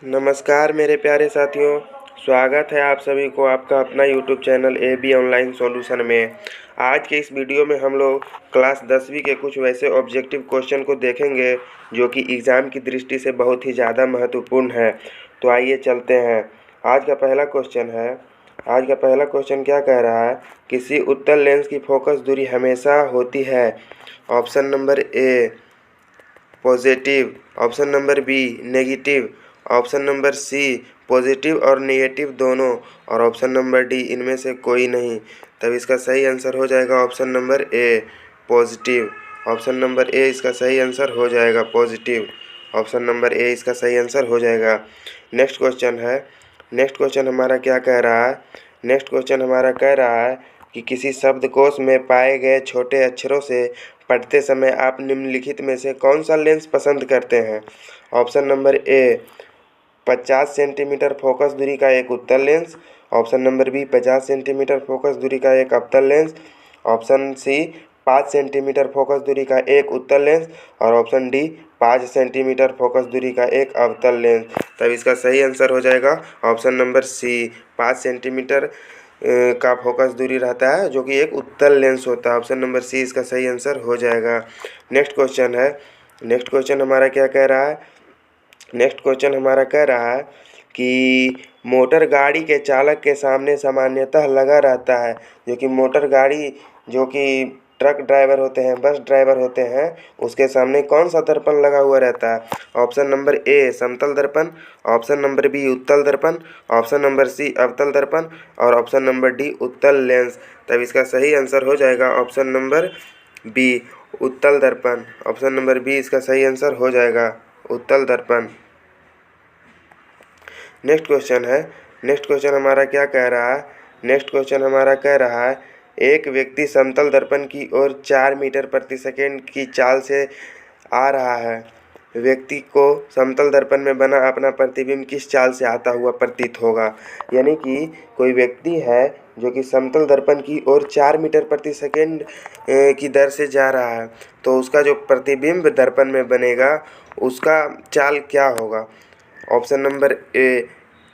नमस्कार मेरे प्यारे साथियों, स्वागत है आप सभी को आपका अपना YouTube channel AB online solution में। आज के इस वीडियो में हम लोग क्लास 10वीं के कुछ वैसे ऑब्जेक्टिव क्वेश्चन को देखेंगे जो कि एग्ज़ाम की दृष्टि से बहुत ही ज़्यादा महत्वपूर्ण है। तो आइए चलते हैं। आज का पहला क्वेश्चन क्या कह रहा है? किसी उत्तल लेंस की फोकस दूरी हमेशा होती है। Option number A positive, option number B negative, option number C positive और नेगेटिव दोनों, और ऑप्शन नंबर डी इनमें से कोई नहीं। तब इसका सही आंसर हो जाएगा option number A positive. Option number ए इसका सही आंसर हो जाएगा पॉजिटिव। ऑप्शन नंबर ए इसका सही आंसर हो जाएगा। नेक्स्ट क्वेश्चन हमारा क्या कह रहा है? नेक्स्ट क्वेश्चन हमारा कह रहा है कि किसी शब्दकोश में पाए गए छोटे अक्षरों से पढ़ते समय आप निम्नलिखित में से कौन सा लेंस पसंद करते हैं? Option number A 50 centimetre focus दूरी का एक उत्तल lens, option number B 50 centimetre focus दूरी का एक अवतल lens, option C 5 centimetre focus दूरी का एक उत्तल लेंस, और ऑप्शन डी 5 सेंटीमीटर फोकस दूरी का एक अवतल लेंस। तब इसका सही आंसर हो जाएगा ऑप्शन नंबर सी 5 सेंटीमीटर का फोकस दूरी रहता है जो कि एक उत्तल लेंस होता है। ऑप्शन नंबर सी इसका सही आंसर हो जाएगा। नेक्स्ट क्वेश्चन हमारा क्या कह रहा है? नेक्स्ट क्वेश्चन हमारा कह रहा है कि मोटर गाड़ी के चालक के सामने सामान्यतः लगा रहता है, जो कि मोटर गाड़ी जो कि ट्रक ड्राइवर होते हैं, बस ड्राइवर होते हैं, उसके सामने कौन सा दर्पण लगा हुआ रहता है? ऑप्शन नंबर ए समतल दर्पण, ऑप्शन नंबर बी उत्तल दर्पण, ऑप्शन नंबर सी अवतल दर्पण, और ऑप्शन नंबर डी उत्तल लेंस। तब इसका सही आंसर हो जाएगा ऑप्शन नंबर बी उत्तल दर्पण। ऑप्शन नंबर बी इसका सही आंसर हो जाएगा उत्तल दर्पण। नेक्स्ट क्वेश्चन हमारा क्या कह रहा है? नेक्स्ट क्वेश्चन हमारा कह रहा है एक व्यक्ति समतल दर्पण की ओर 4 मीटर प्रति सेकेंड की चाल से आ रहा है। व्यक्ति को समतल दर्पण में बना अपना प्रतिबिंब किस चाल से आता हुआ प्रतीत होगा? यानी कि कोई व्यक्ति है जो कि समतल दर्पण की ओर 4 मीटर प्रति सेकेंड की दर से जा रहा है, तो उसका जो प्रतिबिंब दर्पण में बनेगा उसका चाल क्या होगा? ऑप्शन नंबर ए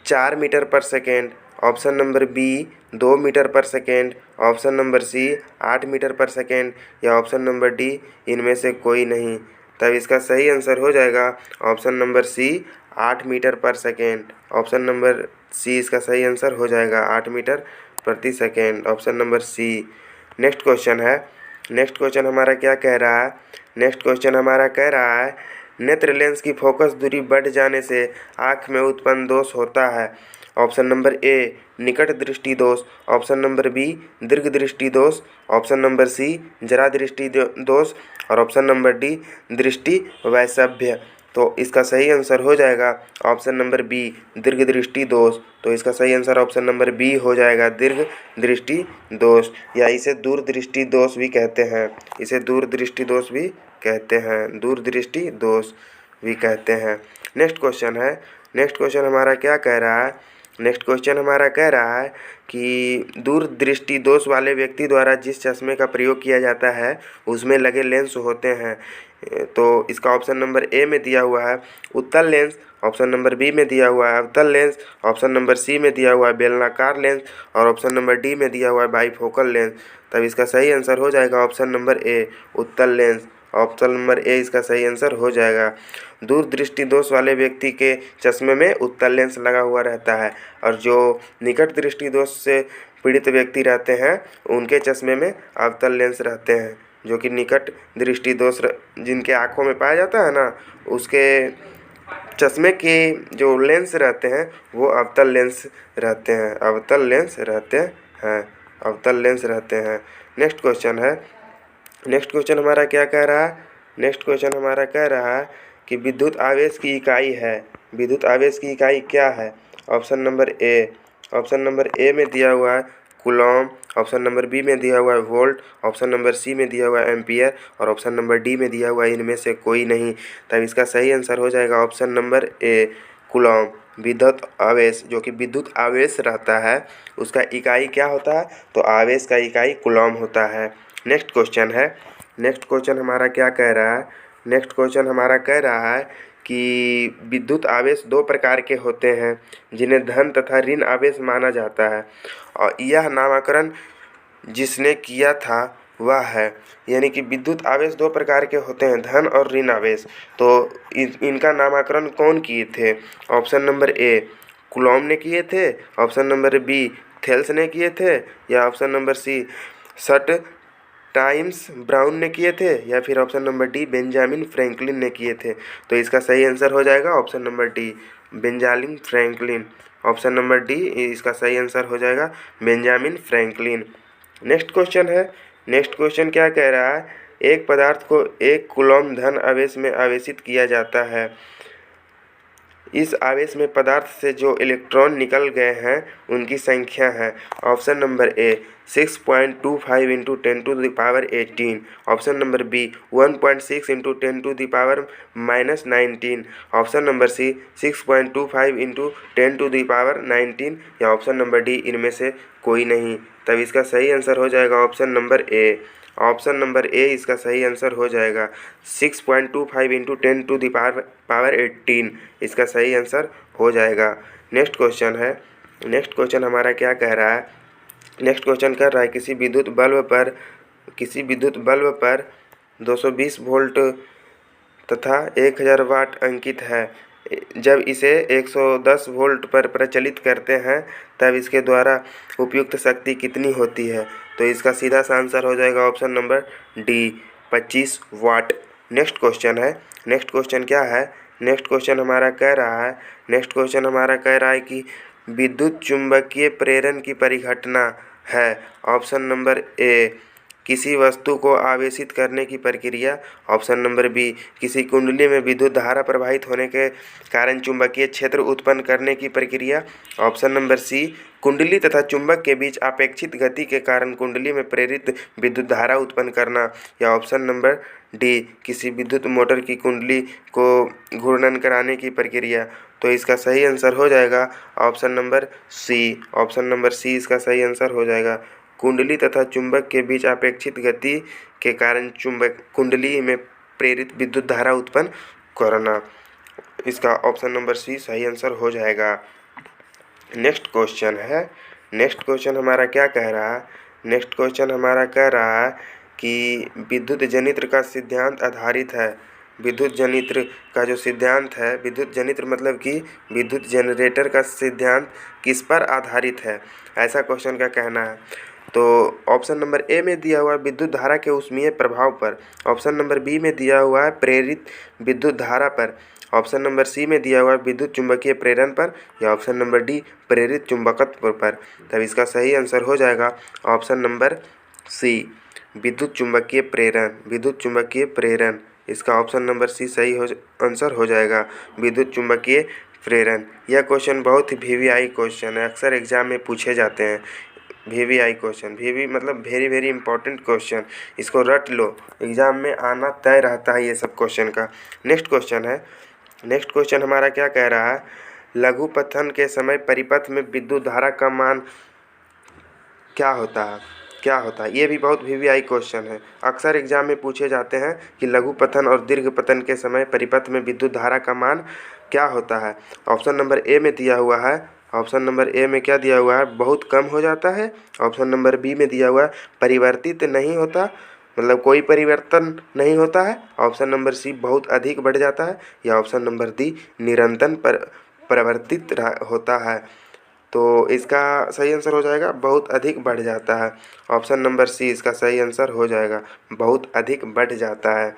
4 मीटर पर second, option number B 2 metre पर second, option number C 8 metre पर सेकेंड, या ऑप्शन नंबर डी इनमें से कोई नहीं। तब इसका सही आंसर हो जाएगा ऑप्शन नंबर सी 8 मीटर पर सेकेंड। ऑप्शन नंबर सी इसका सही आंसर हो जाएगा 8 मीटर प्रति second, option number C. Next question हमारा क्या कह रहा है? नेक्स्ट क्वेश्चन हमारा कह रहा है नेत्र लेंस की फोकस दूरी बढ़ जाने से आँख में उत्पन्न दोष होता है। ऑप्शन नंबर ए निकट दृष्टि दोष, ऑप्शन नंबर बी दीर्घ दृष्टि दोष, ऑप्शन नंबर सी जरा दृष्टि दोष, और ऑप्शन नंबर डी दृष्टि वैषम्य। तो इसका सही आंसर हो जाएगा ऑप्शन नंबर बी दीर्घ दृष्टि दोष। तो इसका सही आंसर ऑप्शन नंबर बी हो जाएगा दीर्घ दृष्टि दोष, या इसे दूरदृष्टि दोष भी कहते हैं। इसे दूरदृष्टि दोष भी कहते हैं, दूरदृष्टि दोष भी कहते हैं। नेक्स्ट क्वेश्चन हमारा क्या कह रहा है? नेक्स्ट क्वेश्चन हमारा कह रहा है कि दूरदृष्टि दोष वाले व्यक्ति द्वारा जिस चश्मे का प्रयोग किया जाता है उसमें लगे लेंस होते हैं। तो इसका ऑप्शन नंबर ए में दिया हुआ है उत्तल लेंस, ऑप्शन नंबर बी में दिया हुआ है अवतल लेंस, ऑप्शन नंबर सी में दिया हुआ है बेलनाकार लेंस, और ऑप्शन नंबर डी में दिया हुआ है बाईफोकल लेंस। तब इसका सही आंसर हो जाएगा ऑप्शन नंबर ए उत्तल लेंस। ऑप्शन नंबर ए इसका सही आंसर हो जाएगा। दूरदृष्टि दोष वाले व्यक्ति के चश्मे में उत्तल लेंस लगा हुआ रहता है, और जो निकट दृष्टि दोष से पीड़ित व्यक्ति रहते हैं उनके चश्मे में अवतल लेंस रहते हैं। जो कि निकट दृष्टि दोष जिनके आँखों में पाया जाता है ना, उसके चश्मे के जो लेंस रहते हैं वो अवतल लेंस रहते हैं, अवतल लेंस रहते हैं, अवतल लेंस रहते हैं। नेक्स्ट क्वेश्चन हमारा क्या कह रहा है? नेक्स्ट क्वेश्चन हमारा कह रहा है कि विद्युत आवेश की इकाई है। विद्युत आवेश की इकाई क्या है? ऑप्शन नंबर ए में दिया हुआ है कूलॉम, ऑप्शन नंबर बी में दिया हुआ है वोल्ट, ऑप्शन नंबर सी में दिया हुआ है एम्पियर, और ऑप्शन नंबर डी में दिया हुआ है इनमें से कोई नहीं। तब इसका सही आंसर हो जाएगा ऑप्शन नंबर ए कूलॉम। विद्युत आवेश जो कि विद्युत आवेश रहता है उसका इकाई क्या होता है? तो आवेश का इकाई कूलॉम होता है। नेक्स्ट क्वेश्चन हमारा क्या कह रहा है? नेक्स्ट क्वेश्चन हमारा कह रहा है कि विद्युत आवेश दो प्रकार के होते हैं जिन्हें धन तथा ऋण आवेश माना जाता है, और यह नामकरण जिसने किया था वह है, यानी कि विद्युत आवेश दो प्रकार के होते हैं, धन और ऋण आवेश। तो इनका नामकरण कौन किए थे? ऑप्शन नंबर ए कूलॉम ने किए थे, ऑप्शन नंबर बी थेल्स ने किए थे, या ऑप्शन नंबर सी सट टाइम्स ब्राउन ने किए थे, या फिर option number D Benjamin Franklin ने किए थे। तो इसका सही आंसर हो जाएगा option number D Benjamin Franklin. Option number D इसका सही आंसर हो जाएगा बेंजामिन फ्रैंकलिन। नेक्स्ट क्वेश्चन है, नेक्स्ट क्वेश्चन क्या कह रहा है? एक पदार्थ को 1 कूलॉम धन आवेश में आवेशित किया जाता है। इस आवेश में पदार्थ से जो इलेक्ट्रॉन निकल गए हैं उनकी संख्या है। Option number A 6.25 into 10⁻18, option number B 1.6 into 10⁻−19, option number C 6.25 into 10⁻19, या ऑप्शन नंबर डी इनमें से कोई नहीं। तब इसका सही आंसर हो जाएगा ऑप्शन नंबर ए। ऑप्शन नंबर ए इसका सही आंसर हो जाएगा 6.25 इंटू 10⁻18 इसका सही आंसर हो जाएगा। नेक्स्ट क्वेश्चन है, नेक्स्ट क्वेश्चन हमारा क्या कह रहा है? नेक्स्ट क्वेश्चन कर रहा है किसी विद्युत बल्ब पर 220 वोल्ट तथा 1000 वाट अंकित है। जब इसे 110 वोल्ट पर प्रचलित करते हैं तब इसके द्वारा उपयुक्त शक्ति कितनी होती है? तो इसका सीधा सा आंसर हो जाएगा ऑप्शन नंबर डी 25 वाट। नेक्स्ट क्वेश्चन है, नेक्स्ट क्वेश्चन क्या है? नेक्स्ट क्वेश्चन हमारा कह रहा है, नेक्स्ट क्वेश्चन हमारा कह रहा है कि विद्युत चुंबकीय प्रेरण की परिघटना है। ऑप्शन नंबर ए किसी वस्तु को आवेशित करने की प्रक्रिया, ऑप्शन नंबर बी किसी कुंडली में विद्युत धारा प्रवाहित होने के कारण चुंबकीय क्षेत्र उत्पन्न करने की प्रक्रिया, ऑप्शन नंबर सी कुंडली तथा चुंबक के बीच अपेक्षित गति के कारण कुंडली में प्रेरित विद्युत धारा उत्पन्न करना, या ऑप्शन नंबर डी किसी विद्युत मोटर की कुंडली को घूर्णन कराने की प्रक्रिया। तो इसका सही आंसर हो जाएगा option number C. Option number C इसका सही आंसर हो जाएगा। कुंडली तथा चुंबक के बीच अपेक्षित गति के कारण चुंबक कुंडली में प्रेरित विद्युत धारा उत्पन्न करना, इसका ऑप्शन नंबर सी सही आंसर हो जाएगा। नेक्स्ट क्वेश्चन है, नेक्स्ट क्वेश्चन हमारा क्या कह रहा है? नेक्स्ट क्वेश्चन हमारा कह रहा है कि विद्युत जनित्र का सिद्धांत आधारित है। विद्युत जनित्र का जो सिद्धांत है, विद्युत जनित्र मतलब कि विद्युत जनरेटर का सिद्धांत किस पर आधारित है, ऐसा क्वेश्चन का कहना है। तो ऑप्शन नंबर ए में दिया हुआ है विद्युत धारा के ऊष्मीय प्रभाव पर, ऑप्शन नंबर बी में दिया हुआ है प्रेरित विद्युत धारा पर, ऑप्शन नंबर सी में दिया हुआ है विद्युत चुंबकीय प्रेरण पर, या ऑप्शन नंबर डी प्रेरित चुंबकत्व पर। तब इसका सही आंसर हो जाएगा ऑप्शन नंबर सी विद्युत चुंबकीय प्रेरण, विद्युत चुंबकीय प्रेरण। इसका ऑप्शन नंबर सी सही आंसर हो जाएगा विद्युत चुंबकीय प्रेरण। यह क्वेश्चन बहुत ही वीवीआई क्वेश्चन है, अक्सर एग्जाम में पूछे जाते हैं। वीवीआई क्वेश्चन, वीवी मतलब वेरी वेरी इंपॉर्टेंट क्वेश्चन, इसको रट लो, एग्जाम में आना तय रहता है ये सब क्वेश्चन का। नेक्स्ट क्वेश्चन है, नेक्स्ट क्वेश्चन हमारा क्या कह रहा है? लघु पतन के समय परिपथ में विद्युत धारा का मान क्या होता है? क्या होता है? ये भी बहुत वीवीआई क्वेश्चन है, अक्सर एग्जाम में पूछे जाते हैं कि लघु पतन और दीर्घ पतन के समय परिपथ में विद्युत धारा का मान क्या होता है। ऑप्शन नंबर ए में दिया हुआ है, ऑप्शन नंबर ए में क्या दिया हुआ है? बहुत कम हो जाता है। ऑप्शन नंबर बी में दिया हुआ है परिवर्तित नहीं होता, मतलब कोई परिवर्तन नहीं होता है। ऑप्शन नंबर सी बहुत अधिक बढ़ जाता है, या ऑप्शन नंबर डी निरंतर परिवर्तित होता है। तो इसका सही आंसर हो जाएगा बहुत अधिक बढ़ जाता है। ऑप्शन नंबर सी इसका सही आंसर हो जाएगा बहुत अधिक बढ़ जाता है,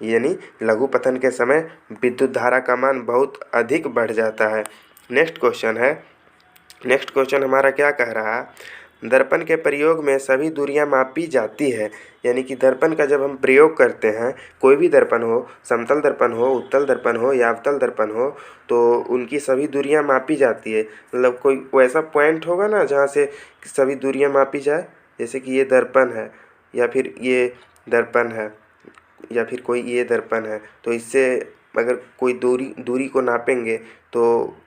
यानी लघु पतन के समय विद्युत धारा का मान बहुत अधिक बढ़ जाता है। नेक्स्ट क्वेश्चन है, नेक्स्ट क्वेश्चन हमारा क्या कह रहा है? दर्पण के प्रयोग में सभी दूरियां मापी जाती है, यानी कि दर्पण का जब हम प्रयोग करते हैं, कोई भी दर्पण हो, समतल दर्पण हो, उत्तल दर्पण हो या अवतल दर्पण हो, तो उनकी सभी दूरियां मापी जाती है। मतलब कोई वैसा पॉइंट होगा ना जहाँ से सभी दूरियां मापी जाए, जैसे कि ये दर्पण है या फिर ये दर्पण है या फिर कोई ये दर्पण है, तो इससे अगर कोई दूरी को नापेंगे तो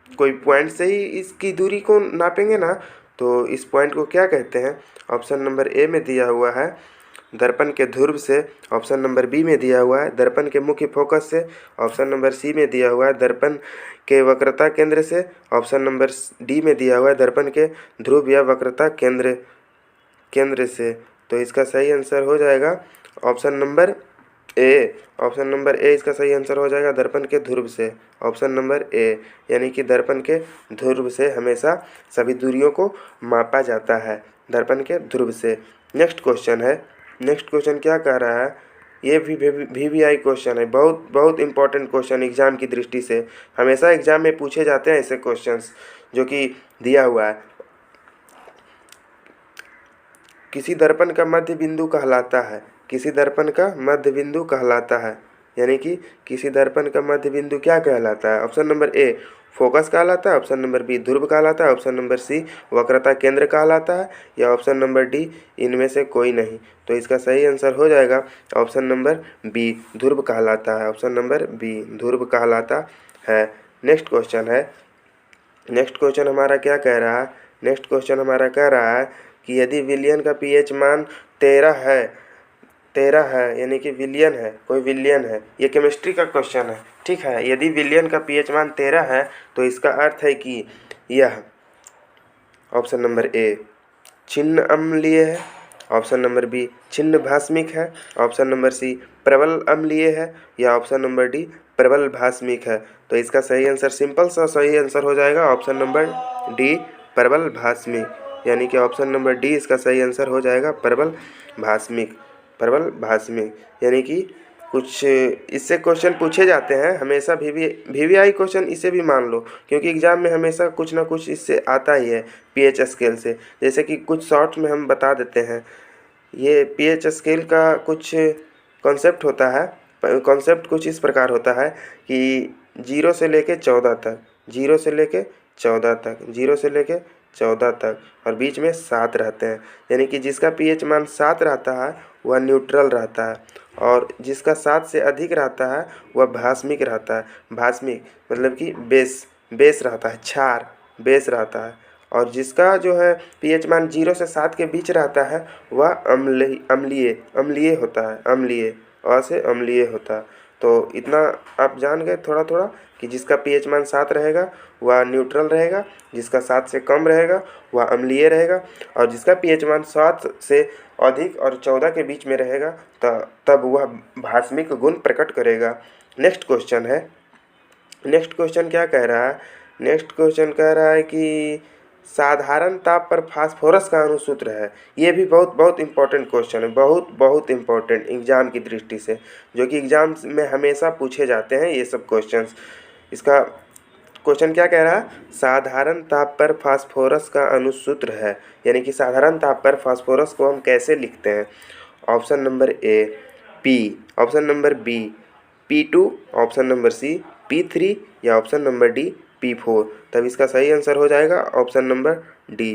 कोई पॉइंट से ही इसकी दूरी को नापेंगे ना, तो इस पॉइंट को क्या कहते हैं? ऑप्शन नंबर ए में दिया हुआ है दर्पण के ध्रुव से, ऑप्शन नंबर बी में दिया हुआ है। दर्पण के मुख्य फोकस से, ऑप्शन नंबर सी में दिया हुआ है। दर्पण के वक्रता केंद्र से, ऑप्शन नंबर डी में दिया हुआ है। दर्पण के ध्रुव या वक्रता केंद्र से। तो इसका सही आंसर हो जाएगा ऑप्शन नंबर ए। ऑप्शन नंबर ए इसका सही आंसर हो जाएगा, दर्पण के ध्रुव से। ऑप्शन नंबर ए, यानी कि दर्पण के ध्रुव से हमेशा सभी दूरियों को मापा जाता है, दर्पण के ध्रुव से। नेक्स्ट क्वेश्चन है, नेक्स्ट क्वेश्चन क्या कह रहा है, ये भी VVI क्वेश्चन है, बहुत बहुत इंपॉर्टेंट क्वेश्चन एग्जाम की दृष्टि से। हमेशा एग्जाम में पूछे जाते हैं ऐसे क्वेश्चंस जो कि दिया हुआ है। किसी दर्पण का मध्य बिंदु कहलाता है, किसी दर्पण का मध्य बिंदु कहलाता है, यानी कि किसी दर्पण का मध्य बिंदु क्या कहलाता है। ऑप्शन नंबर ए फोकस कहलाता है, ऑप्शन नंबर बी ध्रुव कहलाता है, ऑप्शन नंबर सी वक्रता केंद्र कहलाता है, या ऑप्शन नंबर डी इनमें से कोई नहीं। तो इसका सही आंसर हो जाएगा ऑप्शन नंबर बी ध्रुव कहलाता है। ऑप्शन नंबर बी ध्रुव कहलाता है। नेक्स्ट क्वेश्चन है, नेक्स्ट क्वेश्चन हमारा क्या कह रहा है, नेक्स्ट क्वेश्चन हमारा कह रहा है कि यदि विलयन का pH मान 13 है, यानी कि विलयन है, कोई विलयन है, ये केमिस्ट्री का क्वेश्चन है, ठीक है। यदि विलयन का pH मान 13 है तो इसका अर्थ है कि यह ऑप्शन नंबर ए छिन्न अम्लीय है, ऑप्शन नंबर बी छिन्न भास्मिक है, ऑप्शन नंबर सी प्रबल अम्लीय है, या ऑप्शन नंबर डी प्रबल भास्मिक है। तो इसका सही आंसर सिंपल सा सही आंसर हो जाएगा ऑप्शन नंबर डी प्रबल भास्मिक, यानी कि ऑप्शन नंबर डी इसका सही आंसर हो जाएगा प्रबल भास्मिक, प्रबल भास्मिक। यानी कि कुछ इससे क्वेश्चन पूछे जाते हैं हमेशा, VVI क्वेश्चन इसे भी मान लो, क्योंकि एग्जाम में हमेशा कुछ ना कुछ इससे आता ही है pH स्केल से। जैसे कि कुछ शॉर्ट में हम बता देते हैं, ये pH स्केल का कुछ कॉन्सेप्ट होता है। कॉन्सेप्ट कुछ इस प्रकार होता है कि 0 से लेके 14 तक, 0 से लेके 14 तक, 0 से लेके 14 तक, और बीच में 7 रहते हैं। यानी कि जिसका pH मान 7 रहता है वह न्यूट्रल रहता है, और जिसका 7 से अधिक रहता है वह भास्मिक रहता है। भास्मिक मतलब कि बेस रहता है, क्षार बेस रहता है। और जिसका जो है pH मान 0 से 7 के बीच रहता है वह अम्लीय होता है, अम्लीय, अ से अम्लीय होता है। तो इतना आप जान गए थोड़ा थोड़ा कि जिसका pH मान 7 रहेगा वह न्यूट्रल रहेगा, जिसका 7 से कम रहेगा वह अम्लीय रहेगा, और जिसका pH मान 7 से अधिक और 14 के बीच में रहेगा तब वह भास्मिक गुण प्रकट करेगा। नेक्स्ट क्वेश्चन है, नेक्स्ट क्वेश्चन क्या कह रहा है, नेक्स्ट क्वेश्चन कह रहा है कि साधारण ताप पर फास्फोरस का अणुसूत्र है। ये भी बहुत बहुत इंपॉर्टेंट क्वेश्चन है, बहुत बहुत इंपॉर्टेंट एग्जाम की दृष्टि से, जो कि एग्जाम में हमेशा पूछे जाते हैं ये सब क्वेश्चंस। इसका क्वेश्चन क्या कह रहा है, साधारण ताप पर फास्फोरस का अणुसूत्र है, यानी कि साधारण ताप पर फास्फोरस को हम कैसे लिखते हैं। Option number A P, option number B P2, option number C P3, या ऑप्शन नंबर डी P4। तब इसका सही आंसर हो जाएगा ऑप्शन नंबर डी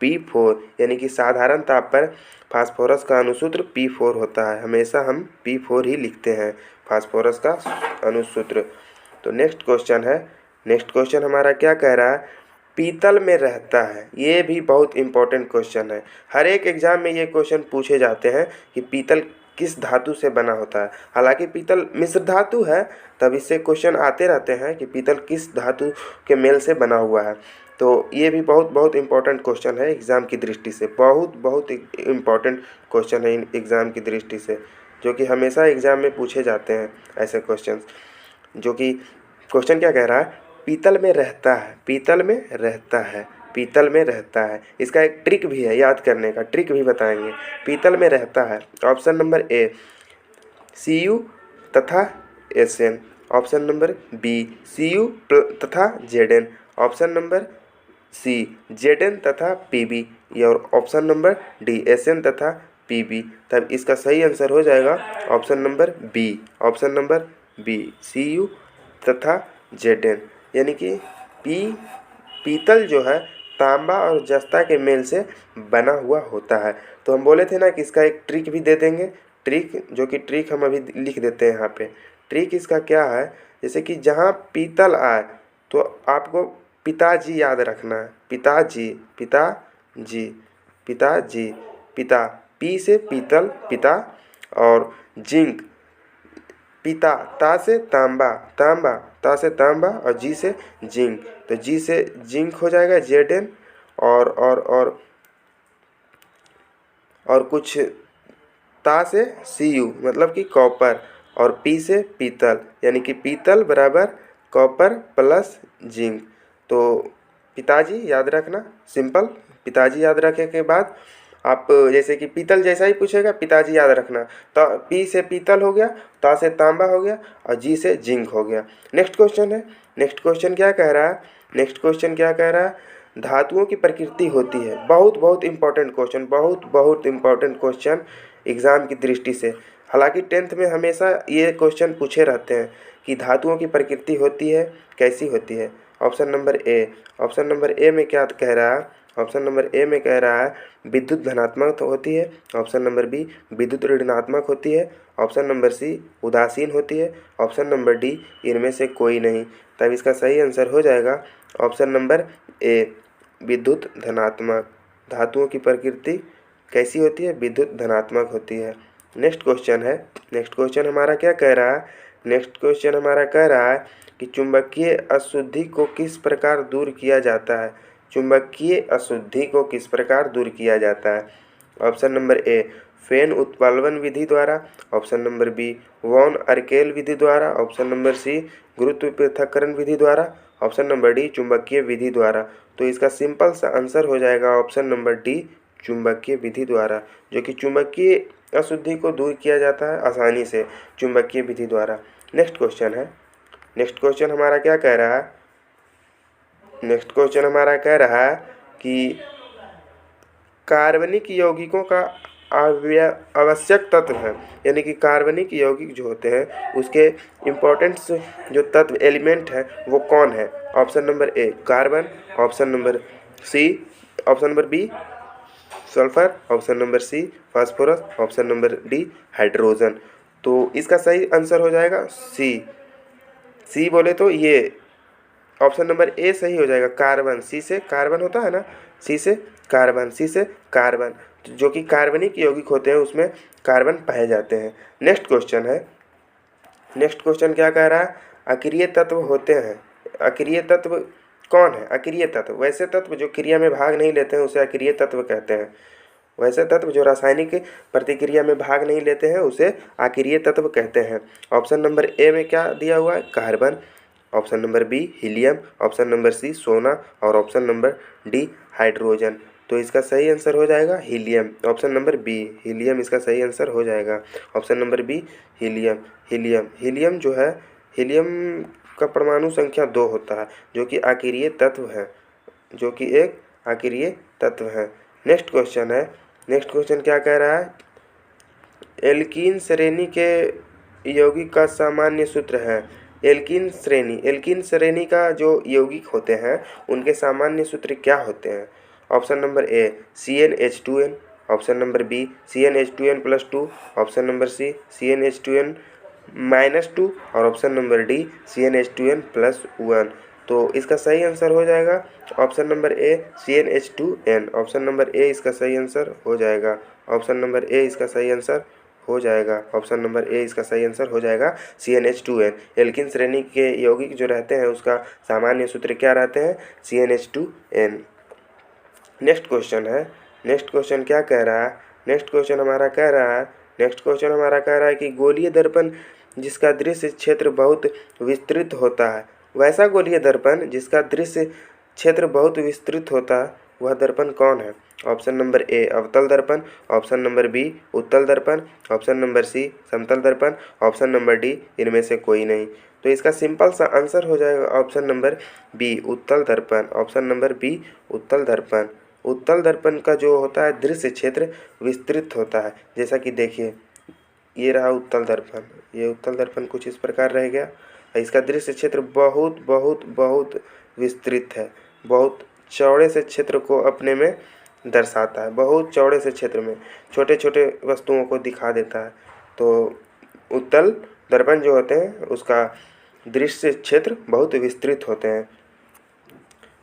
P4, यानी कि साधारण ताप पर फास्फोरस का अणुसूत्र P4 होता है। हमेशा हम P4 ही लिखते हैं फास्फोरस का अणुसूत्र। तो नेक्स्ट क्वेश्चन है, नेक्स्ट क्वेश्चन हमारा क्या कह रहा है, पीतल में रहता है। ये भी बहुत इंपॉर्टेंट क्वेश्चन है, हर एक एग्जाम में ये क्वेश्चन पूछे जाते हैं कि पीतल किस धातु से बना होता है। हालांकि पीतल मिश्र धातु है, तब इससे क्वेश्चन आते रहते हैं कि पीतल किस धातु के मेल से बना हुआ है। तो ये भी बहुत बहुत इंपॉर्टेंट क्वेश्चन है एग्ज़ाम की दृष्टि से, बहुत बहुत इंपॉर्टेंट क्वेश्चन है एग्ज़ाम की दृष्टि से, जो कि हमेशा एग्ज़ाम में पूछे जाते हैं ऐसे क्वेश्चन। जो कि क्वेश्चन क्या कह रहा है, पीतल में रहता है, पीतल में रहता है, पीतल में रहता है। इसका एक ट्रिक भी है, याद करने का ट्रिक भी बताएंगे। पीतल में रहता है, ऑप्शन नंबर ए Cu तथा Sn, option number B Cu तथा Zn, option number C Zn तथा Pb, और ऑप्शन नंबर डी Sn तथा Pb। तब इसका सही आंसर हो जाएगा option number B, option number B Cu तथा Zn, यानी कि पीतल जो है तांबा और जस्ता के मेल से बना हुआ होता है। तो हम बोले थे ना कि इसका एक ट्रिक भी दे देंगे, ट्रिक, जो कि ट्रिक हम अभी लिख देते हैं यहाँ पे। ट्रिक इसका क्या है, जैसे कि जहाँ पीतल आए तो आपको पिताजी याद रखना है, पिताजी, पिताजी, पिताजी, पिता, पी से पीतल पिता, और जिंक पिता, ता से तांबा तांबा, ता से तांबा, और जी से जिंक, तो जी से जिंक हो जाएगा Zn, और कुछ ता से Cu मतलब कि कॉपर, और पी से पीतल यानी कि पीतल बराबर कॉपर प्लस जिंक। तो पिताजी याद रखना, सिंपल। पिताजी याद रखने के बाद आप जैसे कि पीतल जैसा ही पूछेगा, पिताजी याद रखना। तो पी से पीतल हो गया, ता से तांबा हो गया, और जी से जिंक हो गया। नेक्स्ट क्वेश्चन है। नेक्स्ट क्वेश्चन क्या कह रहा है? नेक्स्ट क्वेश्चन क्या कह रहा है? धातुओं की प्रकृति होती है। बहुत बहुत इंपॉर्टेंट क्वेश्चन, बहुत बहुत इंपॉर्टेंट क्वेश्चन एग्ज़ाम की दृष्टि से। हालांकि 10th में हमेशा ये क्वेश्चन पूछे रहते हैं कि धातुओं की प्रकृति होती है, कैसी होती है। ऑप्शन नंबर ए। ऑप्शन नंबर ए में क्या कह रहा है? ऑप्शन नंबर ए में कह रहा है विद्युत धनात्मक होती है। ऑप्शन नंबर बी विद्युत ऋणात्मक होती है। ऑप्शन नंबर सी उदासीन होती है। ऑप्शन नंबर डी इनमें से कोई नहीं। तब इसका सही आंसर हो जाएगा ऑप्शन नंबर ए विद्युत धनात्मक। धातुओं की प्रकृति कैसी होती है? विद्युत धनात्मक होती है। नेक्स्ट क्वेश्चन है। नेक्स्ट क्वेश्चन हमारा क्या कह रहा है? नेक्स्ट क्वेश्चन हमारा कह रहा है कि चुंबकीय अशुद्धि को किस प्रकार दूर किया जाता है? चुंबकीय अशुद्धि को किस प्रकार दूर किया जाता है? ऑप्शन नंबर ए फेन उत्प्लावन विधि द्वारा। ऑप्शन नंबर बी वॉन अर्केल विधि द्वारा। ऑप्शन नंबर सी गुरुत्व पृथक्करण विधि द्वारा। ऑप्शन नंबर डी चुंबकीय विधि द्वारा। तो इसका सिंपल सा आंसर हो जाएगा ऑप्शन नंबर डी चुंबकीय विधि द्वारा, जो कि चुंबकीय अशुद्धि को दूर किया जाता है आसानी से चुंबकीय विधि द्वारा। नेक्स्ट क्वेश्चन है। नेक्स्ट क्वेश्चन हमारा क्या कह रहा है? नेक्स्ट क्वेश्चन हमारा कह रहा है कि कार्बनिक यौगिकों का आवश्यक तत्व है, यानी कि कार्बनिक यौगिक जो होते हैं उसके इम्पोर्टेंट्स जो तत्व एलिमेंट है वो कौन है? Option number A carbon, option number C, option number B sulphur, option number C phosphorus, option number D hydrogen. तो इसका सही आंसर हो जाएगा सी। सी बोले तो ये ऑप्शन नंबर ए सही हो जाएगा, कार्बन। सी से कार्बन होता है ना, सी से कार्बन, सी से कार्बन, जो कि कार्बनिक यौगिक होते हैं उसमें कार्बन पाए जाते हैं। नेक्स्ट क्वेश्चन है। नेक्स्ट क्वेश्चन क्या कह रहा है? अक्रिय तत्व होते हैं। अक्रिय तत्व कौन है? अक्रिय तत्व वैसे तत्व जो क्रिया में भाग नहीं लेते हैं उसे अक्रिय तत्व कहते हैं। वैसे तत्व जो रासायनिक प्रतिक्रिया में भाग नहीं लेते हैं उसे अक्रिय तत्व कहते हैं। ऑप्शन नंबर ए में क्या दिया हुआ है? Carbon. Option number B helium, option number C सोना, और ऑप्शन नंबर डी हाइड्रोजन। तो इसका सही आंसर हो जाएगा helium. Option number B helium इसका सही आंसर हो जाएगा। Option number B helium. Helium जो है, हीलियम का परमाणु संख्या 2 होता है, जो कि अक्रिय तत्व है, जो कि एक अक्रिय तत्व है। नेक्स्ट क्वेश्चन है। नेक्स्ट क्वेश्चन क्या कह रहा है? एल्कीन श्रेणी के यौगिक का सामान्य सूत्र है। एल्कीन श्रेणी का जो यौगिक होते हैं उनके सामान्य सूत्र क्या होते हैं? Option number A CnH2n, option number B CnH2n+2, option number C CnH2n-2, और ऑप्शन नंबर डी CnH2n+1। तो इसका सही आंसर हो जाएगा option number A CnH2n। Option number ए इसका सही आंसर हो जाएगा। ऑप्शन नंबर ए इसका सही आंसर हो जाएगा। ऑप्शन नंबर ए इसका सही आंसर हो जाएगा CnH2n। एल्कीन श्रेणी के यौगिक जो रहते हैं उसका सामान्य सूत्र क्या रहते हैं? CnH2n। नेक्स्ट क्वेश्चन है। नेक्स्ट क्वेश्चन क्या कह रहा है? नेक्स्ट क्वेश्चन हमारा कह रहा है कि गोलीय दर्पण जिसका दृश्य क्षेत्र बहुत विस्तृत होता है, वैसा गोलीय दर्पण जिसका दृश्य क्षेत्र बहुत विस्तृत होता है वह दर्पण कौन है? ऑप्शन नंबर ए अवतल दर्पण, ऑप्शन नंबर बी उत्तल दर्पण, ऑप्शन नंबर सी समतल दर्पण, ऑप्शन नंबर डी इनमें से कोई नहीं। तो इसका सिंपल सा आंसर हो जाएगा ऑप्शन नंबर बी उत्तल दर्पण। ऑप्शन नंबर बी उत्तल दर्पण। उत्तल दर्पण का जो होता है दृश्य क्षेत्र विस्तृत होता है। जैसा कि देखिए ये रहा उत्तल दर्पण, ये उत्तल दर्पण कुछ इस प्रकार रह गया। इसका दृश्य क्षेत्र बहुत बहुत बहुत विस्तृत है, बहुत चौड़े से क्षेत्र को अपने में दर्शाता है, बहुत चौड़े से क्षेत्र में छोटे छोटे वस्तुओं को दिखा देता है। तो उत्तल दर्पण जो होते हैं उसका दृश्य क्षेत्र बहुत विस्तृत होते हैं।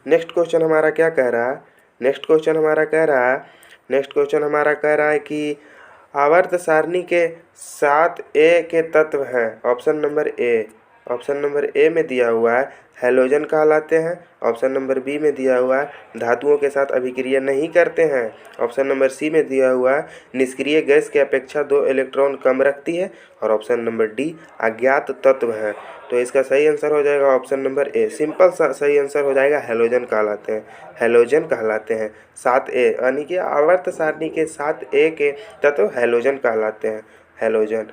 नेक्स्ट क्वेश्चन हमारा क्या कह रहा है? नेक्स्ट क्वेश्चन हमारा कह रहा है नेक्स्ट क्वेश्चन हमारा कह रहा है कि आवर्त सारणी के 7 ए के तत्व हैं। ऑप्शन नंबर ए में दिया हुआ है हैलोजन कहलाते हैं। ऑप्शन नंबर बी में दिया हुआ है धातुओं के साथ अभिक्रिया नहीं करते हैं। ऑप्शन नंबर सी में दिया हुआ है निष्क्रिय गैस की अपेक्षा 2 इलेक्ट्रॉन कम रखती है। और ऑप्शन नंबर डी अज्ञात तत्व है। तो इसका सही आंसर हो जाएगा ऑप्शन नंबर ए। सिंपल सा सही आंसर हो जाएगा हैलोजन कहलाते हैं। हैलोजन कहलाते हैं 7 ए, यानी कि आवर्त सारणी के 7 ए के तत्व हैलोजन कहलाते हैं। हैलोजन।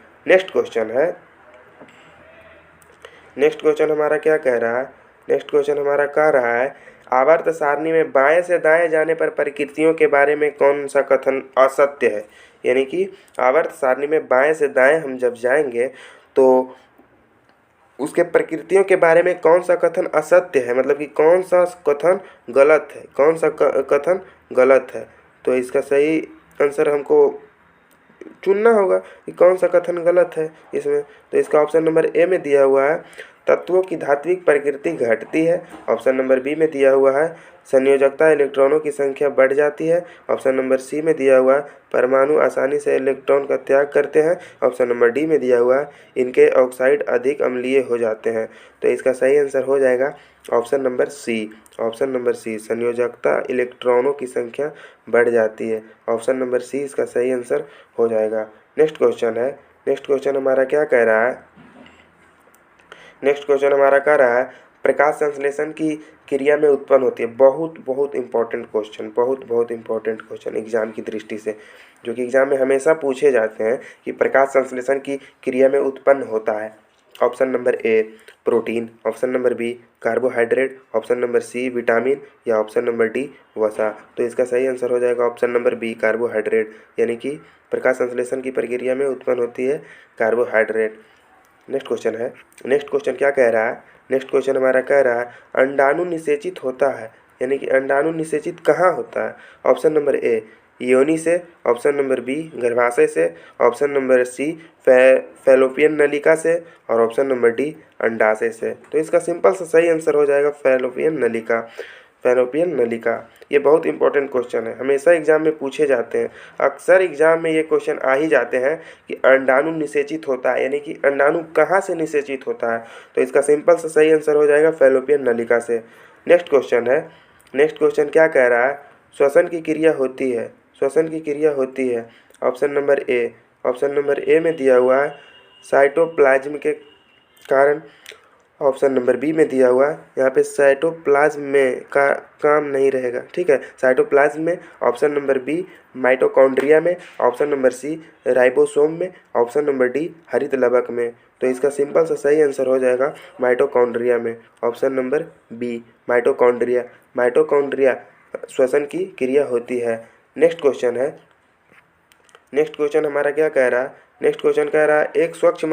नेक्स्ट क्वेश्चन हमारा क्या कह रहा है? नेक्स्ट क्वेश्चन हमारा कह रहा है आवर्त सारणी में बाएं से दाएं जाने पर प्रकृतियों के बारे में कौन सा कथन असत्य है? यानी कि आवर्त सारणी में बाएं से दाएं हम जब जाएंगे तो उसके प्रकृतियों के बारे में कौन सा कथन असत्य है, मतलब कि कौन सा कथन गलत है, कौन सा कथन गलत है। तो इसका सही आंसर हमको चुनना होगा कि कौन सा कथन गलत है इसमें। तो इसका ऑप्शन नंबर ए में दिया हुआ है तत्वों की धात्विक प्रकृति घटती है। ऑप्शन नंबर बी में दिया हुआ है संयोजकता इलेक्ट्रॉनों की संख्या बढ़ जाती है। ऑप्शन नंबर सी में दिया हुआ है परमाणु आसानी से इलेक्ट्रॉन का त्याग करते हैं। ऑप्शन नंबर डी में दिया हुआ है इनके ऑक्साइड अधिक अम्लीय हो जाते हैं। तो इसका सही आंसर हो जाएगा option number C. Option number C संयोजकता इलेक्ट्रॉनों की संख्या बढ़ जाती है। ऑप्शन नंबर सी इसका सही आंसर हो जाएगा। नेक्स्ट क्वेश्चन हमारा क्या कह रहा है? नेक्स्ट क्वेश्चन हमारा कह रहा है प्रकाश संश्लेषण की क्रिया में उत्पन्न होती है। बहुत इंपॉर्टेंट क्वेश्चन एग्जाम की दृष्टि से, जो कि एग्जाम में हमेशा पूछे जाते हैं कि प्रकाश संश्लेषण की क्रिया में उत्पन्न होता है। Option number A protein, option number B carbohydrate, option number C vitamin या ऑप्शन नंबर डी वसा। तो इसका सही आंसर हो जाएगा ऑप्शन नंबर बी कार्बोहाइड्रेट, यानी कि प्रकाश संश्लेषण की प्रक्रिया में उत्पन्न होती है कार्बोहाइड्रेट। नेक्स्ट क्वेश्चन क्या कह रहा है? नेक्स्ट क्वेश्चन हमारा कह रहा है अंडाणु निषेचित होता है, यानी कि अंडाणु निषेचित कहाँ होता है? ऑप्शन नंबर ए योनि से, ऑप्शन नंबर बी गर्भाशय से, ऑप्शन नंबर सी फैलोपियन नलिका से और ऑप्शन नंबर डी अंडाशय से। तो इसका सिंपल सा सही आंसर हो जाएगा फैलोपियन नलिका। ये बहुत इंपॉर्टेंट क्वेश्चन है, हमेशा एग्जाम में पूछे जाते हैं। अक्सर एग्जाम में ये क्वेश्चन आ ही जाते हैं कि अंडाणु निषेचित होता है, यानी कि अंडाणु कहाँ से निषेचित होता है। तो इसका सिंपल सा सही आंसर हो जाएगा फैलोपियन नलिका से। नेक्स्ट क्वेश्चन क्या कह रहा है? श्वसन की क्रिया होती है। ऑप्शन नंबर ए में दिया हुआ है साइटोप्लाज्म के कारण। ऑप्शन नंबर बी में दिया हुआ है यहाँ पे साइटोप्लाज्म में का काम नहीं रहेगा, ठीक है, साइटोप्लाज्म में। ऑप्शन नंबर बी माइटोकॉन्ड्रिया में, ऑप्शन नंबर सी राइबोसोम में, ऑप्शन नंबर डी हरित लवक में। तो इसका सिंपल सा सही आंसर हो जाएगा माइटोकॉन्ड्रिया में। ऑप्शन नंबर बी माइटोकॉन्ड्रिया श्वसन की क्रिया होती है। नेक्स्ट क्वेश्चन हमारा क्या कह रहा है? नेक्स्ट क्वेश्चन कह रहा है एक स्वच्छ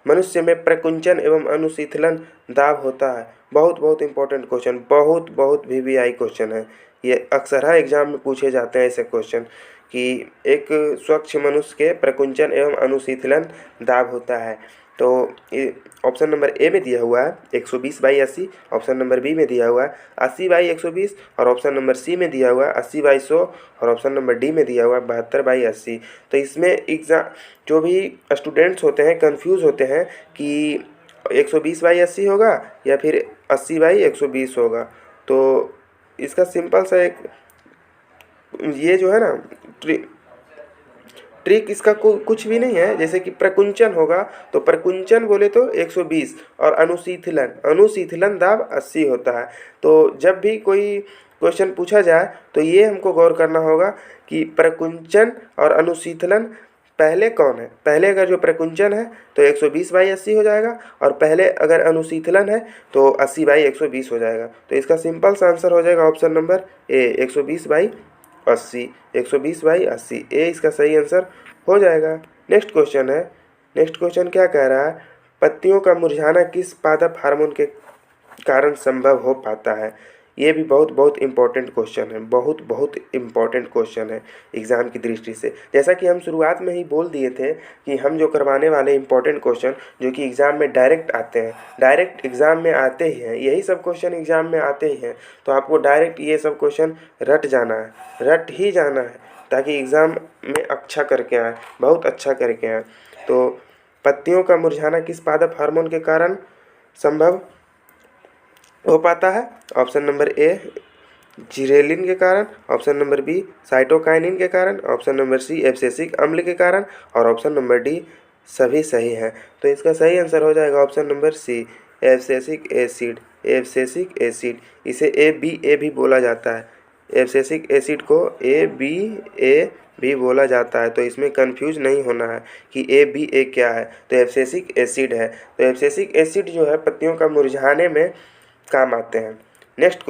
मनुष्य में प्रकुंचन एवं अनुशीतलन दाब होता है। बहुत इंपॉर्टेंट क्वेश्चन, बहुत VVI क्वेश्चन है। ये अक्सर है एग्जाम में पूछे जाते हैं ऐसे क्वेश्चन कि एक स्वच्छ मनुष्य के प्रकुंचन एवं अनुशीतलन दाब होता है। तो ऑप्शन नंबर ए में दिया हुआ है 120/80, ऑप्शन नंबर बी में दिया हुआ है 80/120 और ऑप्शन नंबर सी में दिया हुआ है 80/100 और ऑप्शन नंबर डी में दिया हुआ है 72/80। तो इसमें एग्जाम जो भी स्टूडेंट्स होते हैं कंफ्यूज होते हैं कि 120/80 होगा या फिर 80/120 होगा। तो इसका सिंपल सा एक ये जो है ना ट्रिक इसका कुछ भी नहीं है। जैसे कि प्रकुंचन होगा तो प्रकुंचन बोले तो 120 और अनुशीतलन दाब 80 होता है। तो जब भी कोई क्वेश्चन पूछा जाए तो ये हमको गौर करना होगा कि प्रकुंचन और अनुशीतलन पहले कौन है। पहले अगर जो प्रकुंचन है तो 120/80 हो जाएगा और पहले अगर अनुशीतलन है तो 80/120 हो जाएगा। तो इसका सिंपल सा आंसर हो जाएगा ऑप्शन नंबर ए 120/80 ए इसका सही आंसर हो जाएगा। नेक्स्ट क्वेश्चन क्या कह रहा है? पत्तियों का मुरझाना किस पादप हार्मोन के कारण संभव हो पाता है? ये भी बहुत इंपॉर्टेंट क्वेश्चन है, बहुत इंपॉर्टेंट क्वेश्चन है एग्ज़ाम की दृष्टि से। जैसा कि हम शुरुआत में ही बोल दिए थे कि हम जो करवाने वाले इंपॉर्टेंट क्वेश्चन जो कि एग्ज़ाम में डायरेक्ट एग्ज़ाम में आते ही हैं, यही सब क्वेश्चन एग्ज़ाम में आते ही हैं। तो आपको डायरेक्ट ये सब क्वेश्चन रट ही जाना है। ताकि एग्ज़ाम में अच्छा करके आए, बहुत अच्छा करके आए। तो पत्तियों का मुरझाना किस पादप हार्मोन के कारण संभव हो पाता है? ऑप्शन नंबर ए जिरेलिन के कारण, ऑप्शन नंबर बी साइटोकाइनिन के कारण, ऑप्शन नंबर सी एब्सिसिक अम्ल के कारण और ऑप्शन नंबर डी सभी सही हैं। तो इसका सही आंसर हो जाएगा option number C abscisic acid. Abscisic acid, इसे ए भी बोला जाता है। एब्सिसिक एसिड को ए भी बोला जाता है। तो इसमें कंफ्यूज नहीं होना है कि ए क्या है, तो एब्सिसिक एसिड है। तो एब्सिसिक एसिड जो है पत्तियों का मुरझाने में काम आते हैं। नेक्स्ट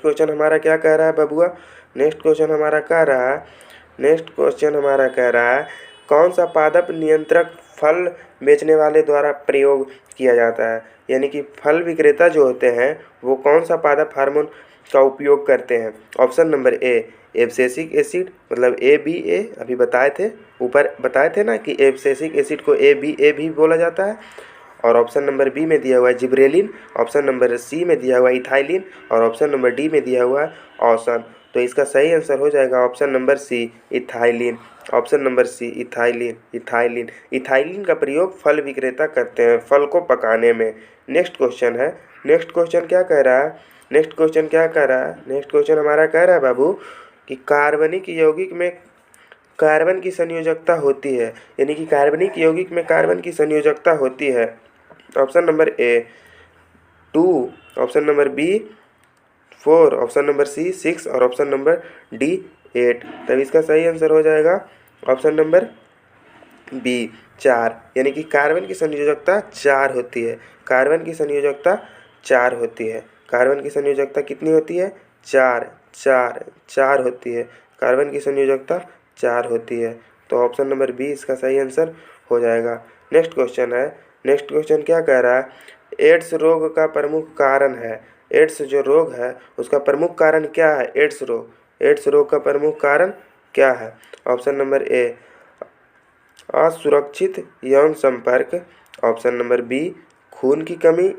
क्वेश्चन हमारा क्या कह रहा है बबुआ? नेक्स्ट क्वेश्चन हमारा कह रहा है कौन सा पादप नियंत्रक फल बेचने वाले द्वारा प्रयोग किया जाता है? यानी कि फल विक्रेता जो होते हैं वो कौन सा पादप हार्मोन का उपयोग करते हैं? ऑप्शन नंबर ए एब्सिसिक एसिड, मतलब ए अभी बताए थे, ऊपर बताए थे ना कि एब्सिसिक एसिड को ए भी बोला जाता है। और ऑप्शन नंबर बी में दिया हुआ है जिब्रेलिन, ऑप्शन नंबर सी में दिया हुआ है इथाइलिन और ऑप्शन नंबर डी में दिया हुआ है औसन। तो इसका सही आंसर हो जाएगा option number C ethylene. Option number C ethylene का प्रयोग फल विक्रेता करते हैं फल को पकाने में। नेक्स्ट क्वेश्चन क्या कह रहा है? नेक्स्ट क्वेश्चन हमारा कह रहा है बाबू कि कार्बनिक यौगिक में कार्बन की संयोजकता होती है, यानी कि कार्बनिक यौगिक में कार्बन की संयोजकता होती है। Option number A 2, option number B 4, option number C 6 और ऑप्शन नंबर डी 8। तब इसका सही आंसर हो जाएगा ऑप्शन नंबर बी 4, यानी कि कार्बन की संयोजकता 4 होती है। कार्बन की संयोजकता 4 होती है। कार्बन की संयोजकता कितनी होती है? 4 होती है। कार्बन की संयोजकता 4 होती है। तो ऑप्शन नंबर बी इसका सही आंसर हो जाएगा। नेक्स्ट क्वेश्चन क्या कह रहा है? एड्स रोग का प्रमुख कारण है। एड्स जो रोग है उसका प्रमुख कारण क्या है? एड्स रोग का प्रमुख कारण क्या है? ऑप्शन नंबर ए असुरक्षित यौन संपर्क, ऑप्शन नंबर बी खून की कमी,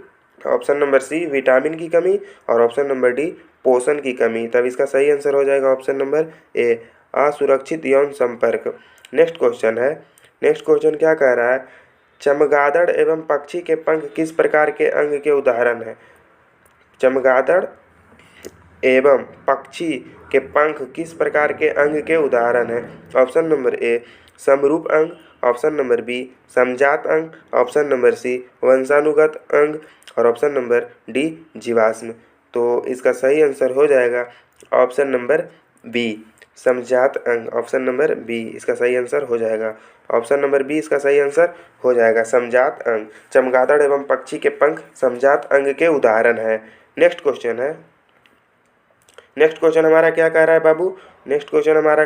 ऑप्शन नंबर सी विटामिन की कमी और ऑप्शन नंबर डी पोषण की कमी। तब इसका सही आंसर हो जाएगा ऑप्शन नंबर ए असुरक्षित यौन संपर्क। नेक्स्ट क्वेश्चन क्या कह रहा है? चमगादड़ एवं पक्षी के पंख किस प्रकार के अंग के उदाहरण हैं? चमगादड़ एवं पक्षी के पंख किस प्रकार के अंग के उदाहरण हैं? ऑप्शन नंबर ए समरूप अंग, ऑप्शन नंबर बी समजात अंग, ऑप्शन नंबर सी वंशानुगत अंग और ऑप्शन नंबर डी जीवाश्म। तो इसका सही आंसर हो जाएगा ऑप्शन नंबर बी समजात अंग। ऑप्शन नंबर बी इसका सही आंसर हो जाएगा। ऑप्शन नंबर बी इसका सही आंसर हो जाएगा समजात अंग। चमगादड़ एवं पक्षी के पंख समजात अंग के उदाहरण हैं। नेक्स्ट क्वेश्चन हमारा क्या कह रहा है बाबू? नेक्स्ट क्वेश्चन हमारा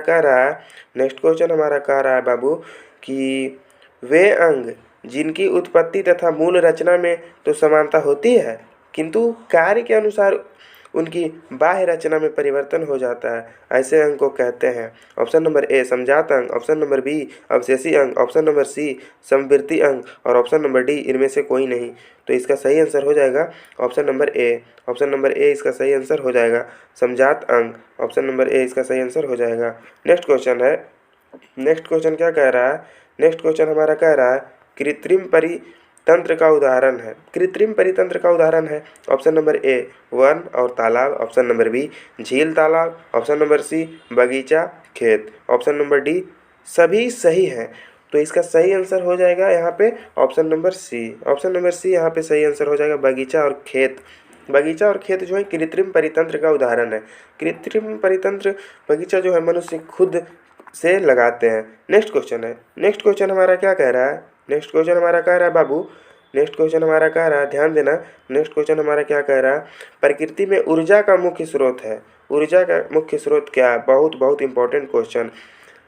कह रहा है बाबू कि वे अंग जिनकी उत्पत्ति तथा मूल रचना में तो समानता होती है किंतु कार्य के अनुसार उनकी बाह्य रचना में परिवर्तन हो जाता है, ऐसे अंग को कहते हैं। ऑप्शन नंबर ए समजात अंग, ऑप्शन नंबर बी अवशेषी अंग, ऑप्शन नंबर सी समवर्ती अंग और ऑप्शन नंबर डी इनमें से कोई नहीं। तो इसका सही आंसर हो जाएगा ऑप्शन नंबर ए इसका सही आंसर हो जाएगा समजात अंग। ऑप्शन नंबर ए इसका सही आंसर हो जाएगा। नेक्स्ट क्वेश्चन क्या कह रहा है? नेक्स्ट क्वेश्चन हमारा कह रहा है कृत्रिम परितंत्र का उदाहरण है। कृत्रिम परितंत्र का उदाहरण है ऑप्शन नंबर ए वन और तालाब, ऑप्शन नंबर बी झील तालाब, ऑप्शन नंबर सी बगीचा खेत, ऑप्शन नंबर डी सभी सही हैं। तो इसका सही आंसर हो जाएगा यहाँ पे ऑप्शन नंबर सी यहाँ पे सही आंसर हो जाएगा बगीचा और खेत। बगीचा और खेत जो है कृत्रिम परितंत्र का उदाहरण है। कृत्रिम परितंत्र बगीचा जो है मनुष्य खुद से लगाते हैं। नेक्स्ट क्वेश्चन हमारा क्या कह रहा है? नेक्स्ट क्वेश्चन हमारा कह रहा है बाबू, नेक्स्ट क्वेश्चन हमारा कह रहा है, ध्यान देना। नेक्स्ट क्वेश्चन हमारा क्या कह रहा है? प्रकृति में ऊर्जा का मुख्य स्रोत है। ऊर्जा का मुख्य स्रोत क्या है? बहुत इंपॉर्टेंट क्वेश्चन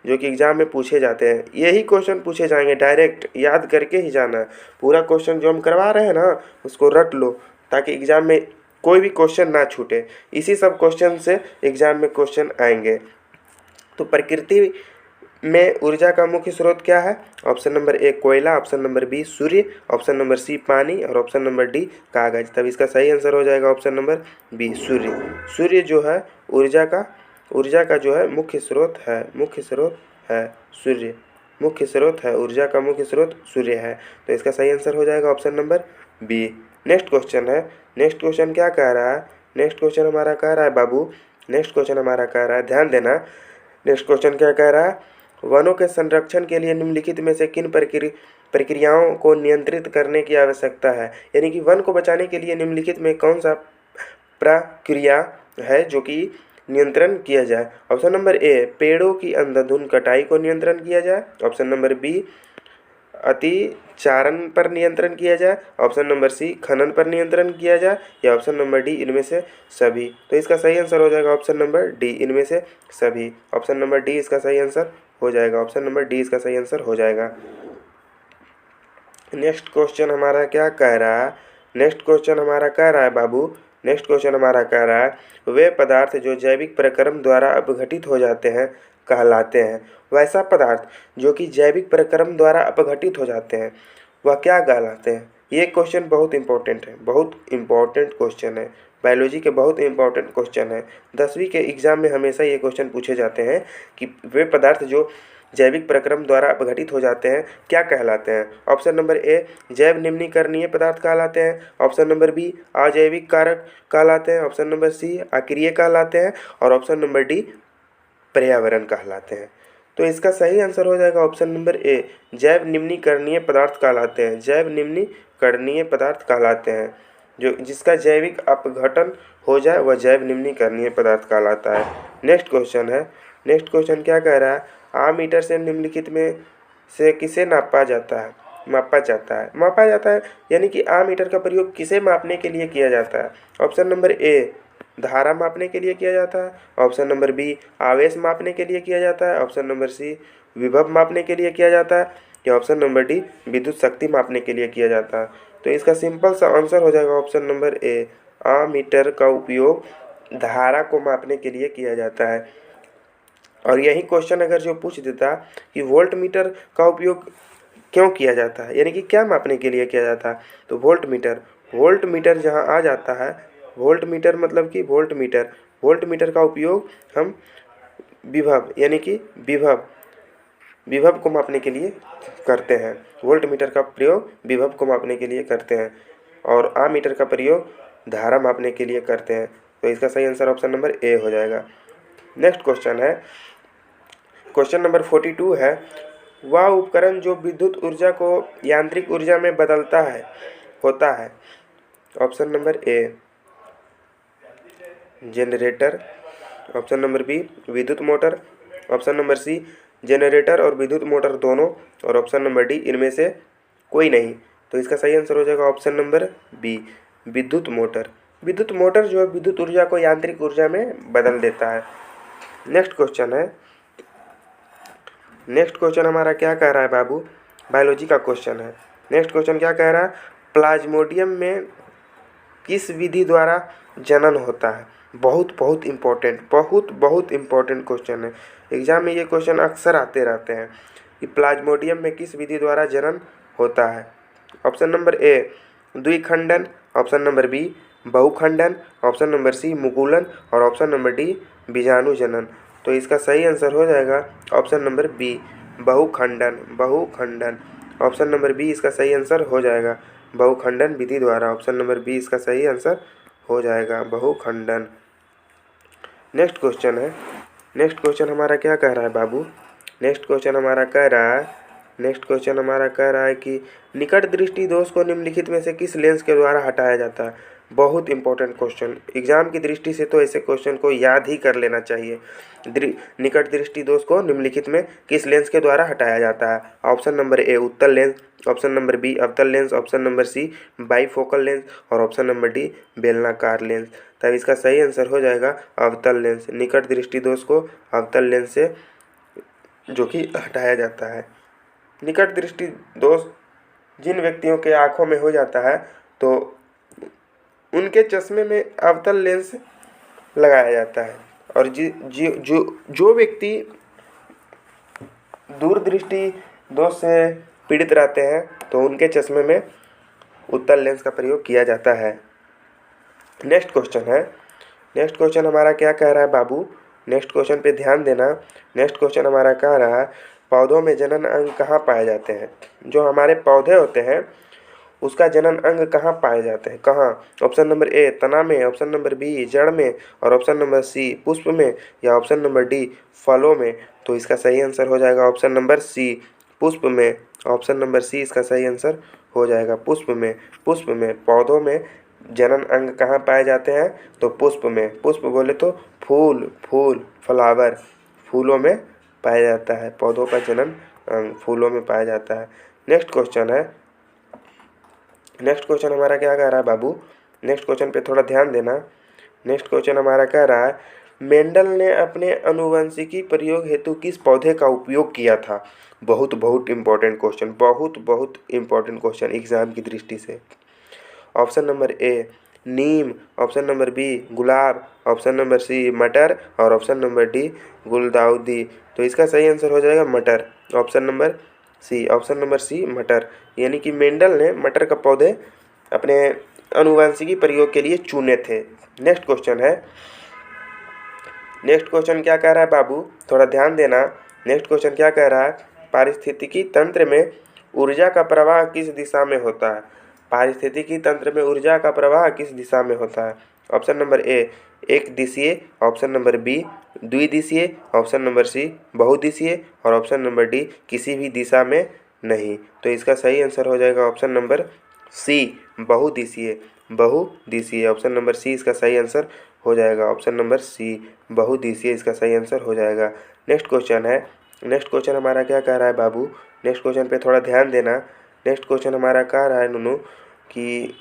जो कि एग्जाम में पूछे जाते हैं। यही क्वेश्चन पूछे जाएंगे, डायरेक्ट याद करके ही जाना है। पूरा क्वेश्चन जो हम करवा रहे हैं ना उसको रट लो ताकि एग्जाम में कोई भी क्वेश्चन ना छूटे। इसी सब क्वेश्चन से एग्जाम में क्वेश्चन आएंगे। तो प्रकृति में ऊर्जा का मुख्य स्रोत क्या है? ऑप्शन नंबर ए कोयला, ऑप्शन नंबर बी सूर्य, ऑप्शन नंबर सी पानी और ऑप्शन नंबर डी कागज। तब इसका सही आंसर हो जाएगा ऑप्शन नंबर बी सूर्य। सूर्य जो है ऊर्जा का ऊर्जा का जो है मुख्य स्रोत है सूर्य। मुख्य स्रोत है ऊर्जा का, मुख्य स्रोत सूर्य है। तो इसका सही आंसर हो जाएगा option number B. Next question है, नेक्स्ट क्वेश्चन क्या कह रहा है, नेक्स्ट क्वेश्चन हमारा कह रहा है बाबू, नेक्स्ट क्वेश्चन हमारा कह रहा है, ध्यान देना। नेक्स्ट क्वेश्चन क्या कह रहा है, वनों के संरक्षण के लिए निम्नलिखित में से किन प्रक्रियाओं को नियंत्रित करने की आवश्यकता है। यानी कि वन को बचाने के लिए निम्नलिखित में कौन सा प्रक्रिया है जो कि नियंत्रण किया जाए। ऑप्शन नंबर ए, पेड़ों की अंधाधुंध कटाई को नियंत्रण किया जाए। ऑप्शन नंबर बी, अतिचारण पर नियंत्रण किया जाए। ऑप्शन नंबर सी, खनन पर नियंत्रण किया जाए। या ऑप्शन नंबर डी, इनमें से सभी। तो इसका सही आंसर हो जाएगा ऑप्शन नंबर डी, इनमें से सभी। ऑप्शन नंबर डी इसका सही आंसर हो जाएगा, ऑप्शन नंबर डी इसका सही आंसर हो जाएगा। नेक्स्ट क्वेश्चन हमारा क्या कह रहा है, नेक्स्ट क्वेश्चन हमारा कह रहा है बाबू, नेक्स्ट क्वेश्चन हमारा कह रहा है, वे पदार्थ जो जैविक प्रक्रम द्वारा अपघटित हो जाते हैं कहलाते हैं। वैसा पदार्थ जो कि जैविक प्रक्रम द्वारा अपघटित हो जाते हैं वह क्या कहलाते हैं। ये क्वेश्चन बहुत इंपॉर्टेंट है, बहुत इंपॉर्टेंट क्वेश्चन है, बायोलॉजी के बहुत इंपॉर्टेंट क्वेश्चन है। 10वीं के एग्जाम में हमेशा ये क्वेश्चन पूछे जाते हैं कि वे पदार्थ जो जैविक प्रक्रम द्वारा अपघटित हो जाते हैं क्या कहलाते हैं। ऑप्शन नंबर ए, जैव निम्नीकरणीय पदार्थ कहलाते हैं। ऑप्शन नंबर बी, अजैविक कारक कहलाते हैं। ऑप्शन नंबर सी, अक्रिय कहलाते हैं। और ऑप्शन नंबर डी, पर्यावरण कहलाते हैं। तो इसका सही आंसर हो जाएगा ऑप्शन नंबर ए, जैव निम्नीकरणीय पदार्थ कहलाते हैं। जैव निम्नीकरणीय पदार्थ कहलाते हैं, जो जिसका जैविक अपघटन हो जाए वह जैव निम्नीकरणीय पदार्थ कहलाता है। नेक्स्ट क्वेश्चन है, नेक्स्ट क्वेश्चन क्या कह रहा है, आमीटर से निम्नलिखित में से किसे मापा जाता है, मापा जाता है यानी कि आमीटर का प्रयोग किसे मापने के लिए किया जाता है। ऑप्शन नंबर ए, धारा मापने के लिए किया जाता है। ऑप्शन नंबर बी, आवेश मापने के लिए किया जाता है। ऑप्शन नंबर सी, विभव मापने के लिए किया जाता है। या ऑप्शन नंबर डी, विद्युत शक्ति मापने के लिए किया जाता है। तो इसका सिंपल सा आंसर हो जाएगा ऑप्शन नंबर ए, आमीटर का उपयोग धारा को मापने के लिए किया जाता है। और यही क्वेश्चन अगर जो पूछ देता कि वोल्ट मीटर का उपयोग क्यों किया जाता है, यानी कि क्या मापने के लिए किया जाता है, तो वोल्ट मीटर जहाँ आ जाता है, वोल्ट मीटर मतलब कि वोल्ट मीटर का उपयोग हम विभव यानी कि विभव को मापने के लिए करते हैं। वोल्ट मीटर का प्रयोग विभव को मापने के लिए करते हैं और आमीटर का प्रयोग धारा मापने के लिए करते हैं। तो इसका सही आंसर ऑप्शन नंबर ए हो जाएगा। नेक्स्ट क्वेश्चन है, क्वेश्चन नंबर 42 है, वह उपकरण जो विद्युत ऊर्जा को यांत्रिक ऊर्जा में बदलता है होता है। Option number A, generator. Option number B, विद्युत motor. Option number C, generator और विद्युत मोटर दोनों। और ऑप्शन नंबर डी, इनमें से कोई नहीं। तो इसका सही आंसर हो जाएगा ऑप्शन नंबर बी, विद्युत मोटर। विद्युत मोटर जो है विद्युत ऊर्जा को यांत्रिक ऊर्जा में बदल देता है। नेक्स्ट क्वेश्चन है, नेक्स्ट क्वेश्चन हमारा क्या कह रहा है बाबू, बायोलॉजी का क्वेश्चन है। नेक्स्ट क्वेश्चन क्या कह रहा है, प्लाज्मोडियम में किस विधि द्वारा जनन होता है। बहुत इंपॉर्टेंट क्वेश्चन है, एग्जाम में ये क्वेश्चन अक्सर आते रहते हैं कि प्लाज्मोडियम में किस विधि द्वारा जनन होता है। ऑप्शन नंबर ए, द्विखंडन। ऑप्शन नंबर बी, बहुखंडन। ऑप्शन नंबर सी, मुकुलन। और ऑप्शन नंबर डी, बीजाणु जनन। तो इसका सही आंसर हो जाएगा ऑप्शन नंबर बी, बहुखंडन। ऑप्शन नंबर बी इसका सही आंसर हो जाएगा, बहुखंडन विधि द्वारा। ऑप्शन नंबर बी इसका सही आंसर हो जाएगा, बहुखंडन। नेक्स्ट क्वेश्चन है, नेक्स्ट क्वेश्चन हमारा क्या कह रहा है बाबू, नेक्स्ट क्वेश्चन हमारा कह रहा है कि निकट दृष्टि दोष को निम्नलिखित में से किस लेंस के द्वारा हटाया जाता है। बहुत इंपॉर्टेंट क्वेश्चन, एग्जाम की दृष्टि से तो ऐसे क्वेश्चन को याद ही कर लेना चाहिए। निकट दृष्टि दोष को निम्नलिखित में किस लेंस के द्वारा हटाया जाता है। ऑप्शन नंबर ए, उत्तल लेंस। ऑप्शन नंबर बी, अवतल lens. Option number C, bifocal lens. और ऑप्शन नंबर डी, बेलनाकार लेंस। तब इसका सही आंसर हो जाएगा अवतल लेंस। निकट दृष्टि दोष को अवतल लेंस से जो कि हटाया जाता है। निकट दृष्टि दोष जिन व्यक्तियों के आँखों में हो जाता है तो उनके चश्मे में अवतल लेंस लगाया जाता है। और जो व्यक्ति दूरदृष्टि दोष से पीड़ित रहते हैं तो उनके चश्मे में उत्तल लेंस का प्रयोग किया जाता है। नेक्स्ट क्वेश्चन है, नेक्स्ट क्वेश्चन हमारा क्या कह रहा है बाबू, नेक्स्ट क्वेश्चन पे ध्यान देना। नेक्स्ट क्वेश्चन हमारा कह रहा है पौधों में जनन अंग कहाँ पाए जाते हैं। जो हमारे पौधे होते हैं उसका जनन अंग कहाँ पाए जाते हैं, कहाँ। ऑप्शन नंबर ए तना में, ऑप्शन नंबर बी जड़ में, और ऑप्शन नंबर सी पुष्प में, या ऑप्शन नंबर डी फलों में। तो इसका सही आंसर हो जाएगा ऑप्शन नंबर सी पुष्प में। ऑप्शन नंबर सी इसका सही आंसर हो जाएगा पुष्प में। पुष्प में पौधों में जनन अंग कहाँ पाए जाते हैं, तो पुष्प में। पुष्प बोले तो फूल, फूल फ्लावर, फूलों में पाया जाता है। पौधों का जनन अंग फूलों में पाया जाता है। नेक्स्ट क्वेश्चन है, नेक्स्ट क्वेश्चन हमारा क्या कह रहा है बाबू, नेक्स्ट क्वेश्चन पे थोड़ा ध्यान देना। नेक्स्ट क्वेश्चन हमारा कह रहा है मेंडल ने अपने आनुवंशिकी प्रयोग हेतु किस पौधे का उपयोग किया था। बहुत बहुत इंपॉर्टेंट क्वेश्चन, बहुत बहुत इंपॉर्टेंट क्वेश्चन एग्जाम की दृष्टि से। ऑप्शन नंबर ए नीम, ऑप्शन नंबर बी गुलाब, ऑप्शन नंबर सी मटर, और ऑप्शन नंबर डी गुलदाउदी। तो इसका सही आंसर हो जाएगा मटर। Option number C, option number C मटर। यानी कि मेंडल ने मटर का पौधे अपने आनुवंशिकी प्रयोग के लिए चुने थे। नेक्स्ट क्वेश्चन है, नेक्स्ट क्वेश्चन क्या कह रहा है बाबू, थोड़ा ध्यान देना। नेक्स्ट क्वेश्चन क्या कह रहा है पारिस्थितिकी तंत्र में ऊर्जा का प्रवाह किस दिशा में होता है। पारिस्थितिकी तंत्र में ऊर्जा का प्रवाह किस दिशा में होता है। ऑप्शन नंबर ए एक दिशीय, ऑप्शन नंबर बी द्विदिशीय, ऑप्शन नंबर सी बहुदिशीय, और ऑप्शन नंबर डी किसी भी दिशा में नहीं। तो इसका सही आंसर हो जाएगा ऑप्शन नंबर सी बहुदिशीय। बहुदिशीय ऑप्शन नंबर सी इसका सही आंसर हो जाएगा। ऑप्शन नंबर सी बहुदिशीय इसका सही आंसर हो जाएगा। नेक्स्ट क्वेश्चन है, नेक्स्ट क्वेश्चन हमारा क्या कह रहा है बाबू, नेक्स्ट क्वेश्चन पे थोड़ा ध्यान देना। नेक्स्ट क्वेश्चन हमारा कह रहा है नुनू कि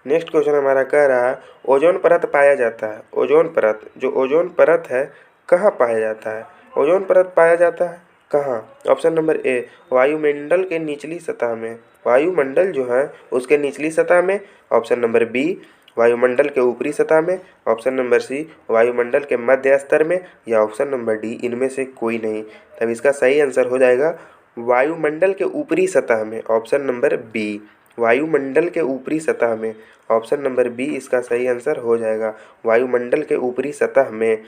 नेक्स्ट क्वेश्चन हमारा कह रहा है ओजोन परत पाया जाता है। ओजोन परत, जो ओजोन परत है कहाँ पाया जाता है। ओजोन परत पाया जाता है कहाँ। ऑप्शन नंबर ए वायुमंडल के निचली सतह में, वायुमंडल जो है उसके निचली सतह में। ऑप्शन नंबर बी वायुमंडल के ऊपरी सतह में, ऑप्शन नंबर सी वायुमंडल के मध्य स्तर में, या ऑप्शन नंबर डी इनमें से कोई नहीं। तब इसका सही आंसर हो जाएगा वायुमंडल के ऊपरी सतह में। ऑप्शन नंबर बी वायुमंडल के ऊपरी सतह में। ऑप्शन नंबर बी इसका सही आंसर हो जाएगा वायुमंडल के ऊपरी सतह में।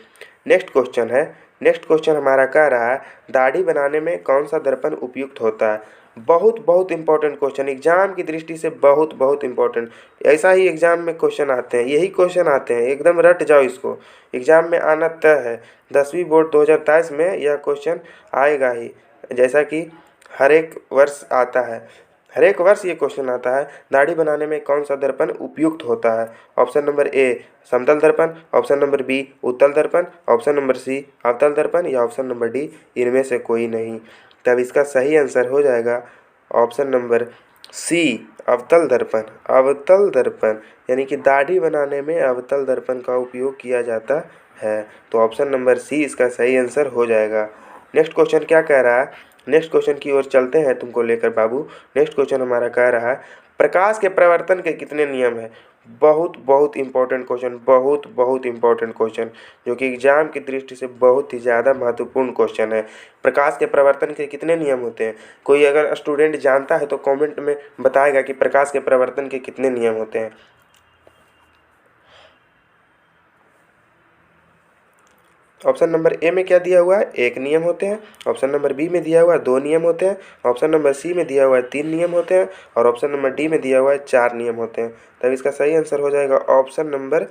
नेक्स्ट क्वेश्चन है, नेक्स्ट क्वेश्चन हमारा कह रहा है दाढ़ी बनाने में कौन सा दर्पण उपयुक्त होता है। बहुत बहुत इंपॉर्टेंट क्वेश्चन, एग्जाम की दृष्टि से बहुत बहुत इंपॉर्टेंट। ऐसा ही एग्जाम में क्वेश्चन आते हैं, यही क्वेश्चन आते हैं, एकदम रट जाओ इसको। एग्जाम में आना तय है। 10वीं बोर्ड 2023 में यह क्वेश्चन आएगा ही, जैसा कि हर एक वर्ष आता है। हर एक वर्ष ये क्वेश्चन आता है दाढ़ी बनाने में कौन सा दर्पण उपयुक्त होता है। ऑप्शन नंबर ए समतल दर्पण, ऑप्शन नंबर बी उत्तल दर्पण, ऑप्शन नंबर सी अवतल दर्पण, या ऑप्शन नंबर डी इनमें से कोई नहीं। तब इसका सही आंसर हो जाएगा ऑप्शन नंबर सी अवतल दर्पण। अवतल दर्पण यानी कि दाढ़ी बनाने में अवतल दर्पण का उपयोग किया जाता है। तो ऑप्शन नंबर सी इसका सही आंसर हो जाएगा। नेक्स्ट क्वेश्चन क्या कह रहा है, नेक्स्ट क्वेश्चन की ओर चलते हैं तुमको लेकर बाबू। नेक्स्ट क्वेश्चन हमारा कह रहा है प्रकाश के प्रवर्तन के कितने नियम हैं। बहुत बहुत इंपॉर्टेंट क्वेश्चन, बहुत बहुत इंपॉर्टेंट क्वेश्चन, जो कि एग्जाम की दृष्टि से बहुत ही ज़्यादा महत्वपूर्ण क्वेश्चन है। प्रकाश के प्रवर्तन के कितने नियम होते हैं। कोई अगर स्टूडेंट जानता है तो कमेंट में बताएगा कि प्रकाश के प्रवर्तन के कितने नियम होते हैं। ऑप्शन नंबर ए में क्या दिया हुआ है, एक नियम होते हैं। ऑप्शन नंबर बी में दिया हुआ है 2 नियम होते हैं। ऑप्शन नंबर सी में दिया हुआ है 3 नियम होते हैं, और ऑप्शन नंबर डी में दिया हुआ है 4 नियम होते हैं। तब इसका सही आंसर हो जाएगा ऑप्शन नंबर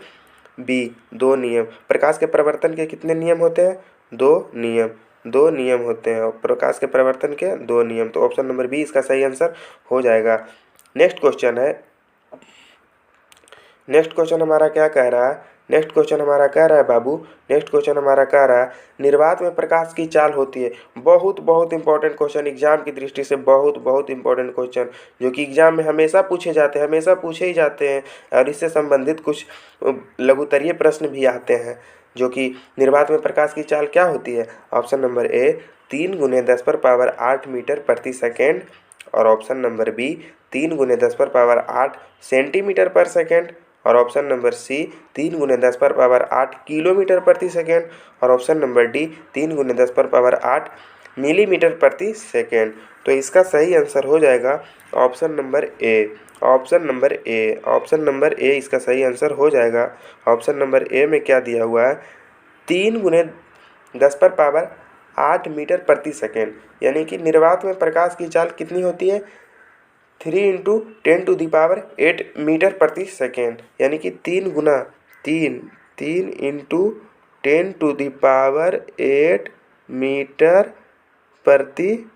बी 2 नियम। प्रकाश के प्रवर्तन के कितने नियम होते हैं, 2 नियम। 2 नियम होते हैं और प्रकाश के प्रवर्तन के 2 नियम। तो ऑप्शन नंबर बी इसका सही आंसर हो जाएगा। नेक्स्ट क्वेश्चन है, नेक्स्ट क्वेश्चन हमारा क्या कह रहा है, नेक्स्ट क्वेश्चन हमारा कह रहा है बाबू, नेक्स्ट क्वेश्चन हमारा कह रहा है निर्वात में प्रकाश की चाल होती है। बहुत बहुत इंपॉर्टेंट क्वेश्चन, एग्जाम की दृष्टि से बहुत बहुत इंपॉर्टेंट क्वेश्चन, जो कि एग्जाम में हमेशा पूछे जाते हैं, हमेशा पूछे ही जाते हैं। और इससे संबंधित कुछ लघुतरीय प्रश्न भी आते हैं, जो कि निर्वात में प्रकाश की चाल क्या होती है। ऑप्शन नंबर ए 3 × 10⁻8 मीटर प्रति सेकेंड, और ऑप्शन नंबर बी 3 × 10⁻8 सेंटीमीटर पर सेकेंड, और ऑप्शन नंबर सी 3 × 10⁻8 किलोमीटर प्रति सेकेंड, और ऑप्शन नंबर डी 3 × 10⁻8 मिलीमीटर प्रति सेकेंड। तो इसका सही आंसर हो जाएगा ऑप्शन नंबर ए। ऑप्शन नंबर ए, ऑप्शन नंबर ए इसका सही आंसर हो जाएगा। ऑप्शन नंबर ए में क्या दिया हुआ है, 3 × 10⁻8 मीटर प्रति सेकेंड, यानी कि निर्वात में प्रकाश की चाल कितनी होती है? 3 × 10⁸ मीटर प्रति सेकेंड, यानी कि 3 × 10⁸ मीटर प्रति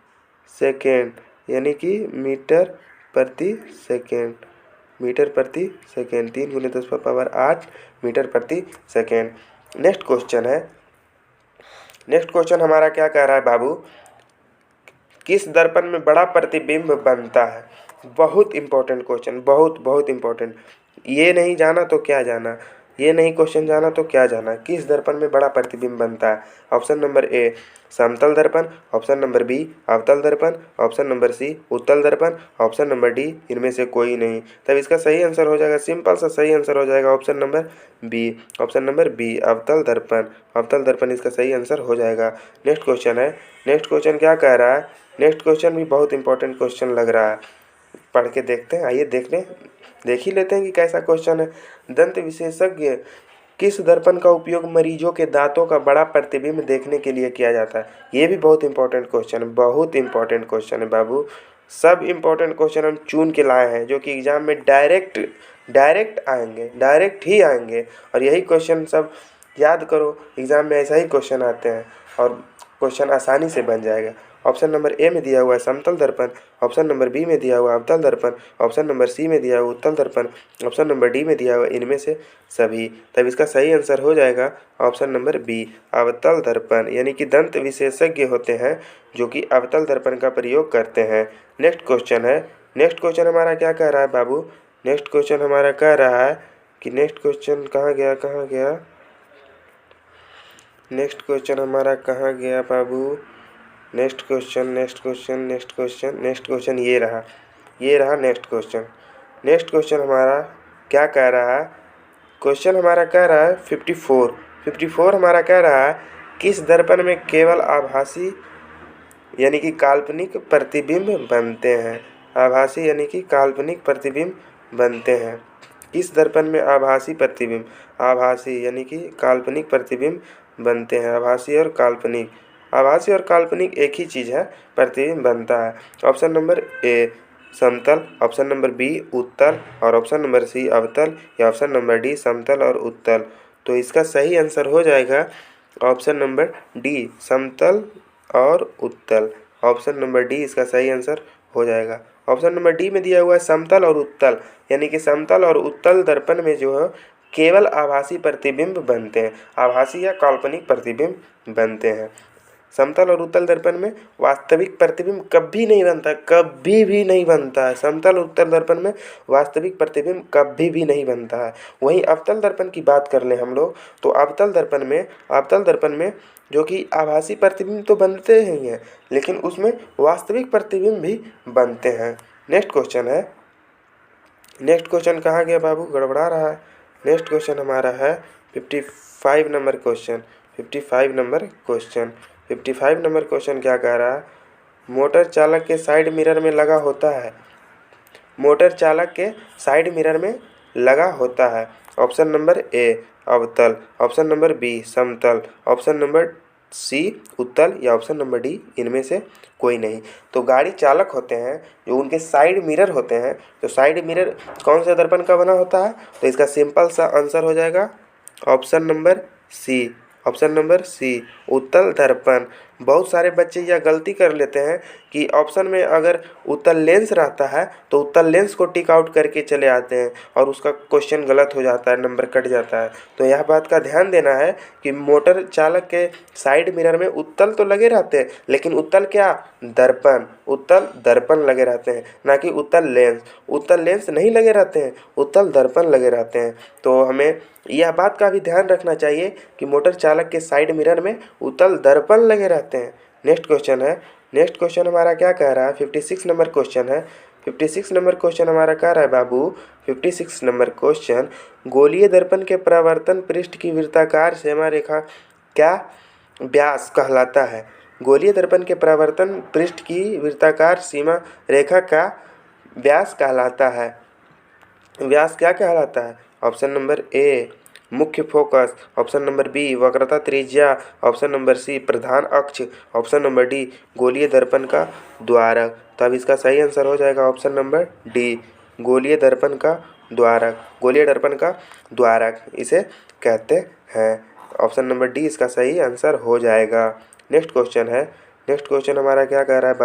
सेकेंड, यानी कि मीटर प्रति सेकेंड, 3 × 10⁸ मीटर प्रति सेकेंड। नेक्स्ट क्वेश्चन हमारा क्या कह रहा है बाबू? किस दर्पण में बड़ा प्रतिबिंब बनता है? बहुत इंपॉर्टेंट क्वेश्चन, बहुत इंपॉर्टेंट। ये नहीं जाना तो क्या जाना, ये नहीं क्वेश्चन जाना तो क्या जाना। किस दर्पण में बड़ा प्रतिबिंब बनता है? ऑप्शन नंबर ए समतल दर्पण, ऑप्शन नंबर बी अवतल दर्पण, ऑप्शन नंबर सी उत्तल दर्पण, ऑप्शन नंबर डी इनमें से कोई नहीं। तब इसका सही आंसर हो जाएगा, सिंपल सा सही आंसर हो जाएगा option number B. Option number B अवतल दर्पण, अवतल दर्पण इसका सही आंसर हो जाएगा। नेक्स्ट क्वेश्चन है, नेक्स्ट क्वेश्चन क्या कह रहा है? नेक्स्ट क्वेश्चन भी बहुत इंपॉर्टेंट क्वेश्चन लग रहा है, पढ़ के देखते हैं। आइए देख ही लेते हैं कि कैसा क्वेश्चन है। दंत विशेषज्ञ किस दर्पण का उपयोग मरीजों के दांतों का बड़ा प्रतिबिंब देखने के लिए किया जाता है? ये भी बहुत इंपॉर्टेंट क्वेश्चन है, बहुत इंपॉर्टेंट क्वेश्चन है बाबू। सब इंपॉर्टेंट क्वेश्चन हम चुन के लाए हैं जो कि एग्जाम में डायरेक्ट आएंगे, डायरेक्ट ही आएंगे। और यही क्वेश्चन सब याद करो, एग्जाम में ऐसा ही क्वेश्चन आते हैं और क्वेश्चन आसानी से बन जाएगा। ऑप्शन नंबर ए में दिया हुआ है समतल दर्पण, ऑप्शन नंबर बी में दिया हुआ अवतल दर्पण, ऑप्शन नंबर सी में दिया हुआ उत्तल दर्पण, ऑप्शन नंबर डी में दिया हुआ इनमें से सभी। तब इसका सही आंसर हो जाएगा ऑप्शन नंबर बी अवतल दर्पण, यानी कि दंत विशेषज्ञ होते हैं जो कि अवतल दर्पण का प्रयोग करते हैं। नेक्स्ट क्वेश्चन है, नेक्स्ट क्वेश्चन हमारा क्या कह रहा है बाबू? नेक्स्ट क्वेश्चन हमारा कह रहा है कि नेक्स्ट क्वेश्चन कहाँ गया? नेक्स्ट क्वेश्चन हमारा कहाँ गया बाबू? नेक्स्ट क्वेश्चन ये रहा नेक्स्ट क्वेश्चन। नेक्स्ट क्वेश्चन हमारा क्या कह रहा है? क्वेश्चन हमारा कह रहा है 54 हमारा कह रहा है किस दर्पण में केवल आभासी यानी कि काल्पनिक प्रतिबिंब बनते हैं? आभासी यानी कि काल्पनिक प्रतिबिंब बनते हैं। किस दर्पण में आभासी यानी कि काल्पनिक प्रतिबिंब बनते हैं? आभासी और काल्पनिक एक ही चीज़ है, प्रतिबिंब बनता है। ऑप्शन नंबर ए समतल, ऑप्शन नंबर बी उत्तल और ऑप्शन नंबर सी अवतल या ऑप्शन नंबर डी समतल और उत्तल। तो इसका सही आंसर हो जाएगा ऑप्शन नंबर डी समतल और उत्तल। ऑप्शन नंबर डी इसका सही आंसर हो जाएगा। ऑप्शन नंबर डी में दिया हुआ है समतल और उत्तल, यानी कि समतल और उत्तल दर्पण में जो है केवल आभासी प्रतिबिंब बनते हैं, आभासी या काल्पनिक प्रतिबिंब बनते हैं। समतल और उत्तल दर्पण में वास्तविक प्रतिबिंब कभी नहीं बनता, कभी भी नहीं बनता है। समतल और उत्तल दर्पण में वास्तविक प्रतिबिंब कभी भी नहीं बनता है। वहीं अवतल दर्पण की बात कर लें हम लोग, तो अवतल दर्पण में जो कि आभासी प्रतिबिंब तो बनते ही हैं, लेकिन उसमें वास्तविक प्रतिबिंब भी बनते हैं। नेक्स्ट क्वेश्चन है, नेक्स्ट क्वेश्चन कहाँ गया बाबू? गड़बड़ा रहा है। नेक्स्ट क्वेश्चन हमारा है 55 नंबर क्वेश्चन। 55 नंबर क्वेश्चन क्या कह रहा है? मोटर चालक के साइड मिरर में लगा होता है। ऑप्शन नंबर ए अवतल, ऑप्शन नंबर बी समतल, ऑप्शन नंबर सी उत्तल या ऑप्शन नंबर डी इनमें से कोई नहीं। तो गाड़ी चालक होते हैं जो उनके साइड मिरर होते हैं, तो साइड मिरर कौन से दर्पण का बना होता है? तो इसका सिंपल सा आंसर हो जाएगा ऑप्शन नंबर सी उत्तल दर्पण। बहुत सारे बच्चे यह गलती कर लेते हैं कि ऑप्शन में अगर उत्तल लेंस रहता है तो उत्तल लेंस को टिक आउट करके चले आते हैं और उसका क्वेश्चन गलत हो जाता है, नंबर कट जाता है। तो यह बात का ध्यान देना है कि मोटर चालक के साइड मिरर में उत्तल तो लगे रहते हैं, लेकिन उत्तल दर्पण लगे रहते हैं, ना कि उत्तल लेंस नहीं लगे रहते हैं, उत्तल दर्पण लगे रहते हैं। तो हमें यह बात का भी ध्यान रखना चाहिए कि मोटर चालक के साइड मिरर में उत्तल दर्पण लगे रहते हैं। नेक्स्ट क्वेश्चन है, नेक्स्ट क्वेश्चन हमारा क्या कह रहा है? 56 नंबर क्वेश्चन है। 56 नंबर क्वेश्चन हमारा कह रहा है बाबू, 56 नंबर क्वेश्चन, गोलीय दर्पण के परावर्तन पृष्ठ की वृत्ताकार सीमा रेखा क्या व्यास कहलाता है? गोलीय दर्पण के परावर्तन पृष्ठ की वृत्ताकार सीमा रेखा का व्यास कहलाता है। व्यास क्या कहलाता है? ऑप्शन नंबर ए मुख्य फोकस, ऑप्शन नंबर बी वक्रता त्रिज्या, ऑप्शन नंबर सी प्रधान अक्ष, ऑप्शन नंबर डी गोलीय दर्पण का द्वारक। तब इसका सही आंसर हो जाएगा ऑप्शन नंबर डी, गोलीय दर्पण का द्वारक। गोलीय दर्पण का द्वारक इसे कहते हैं। ऑप्शन नंबर डी इसका सही आंसर हो जाएगा। नेक्स्ट क्वेश्चन है, नेक्स्ट क्वेश्चन हमारा क्या कह रहा है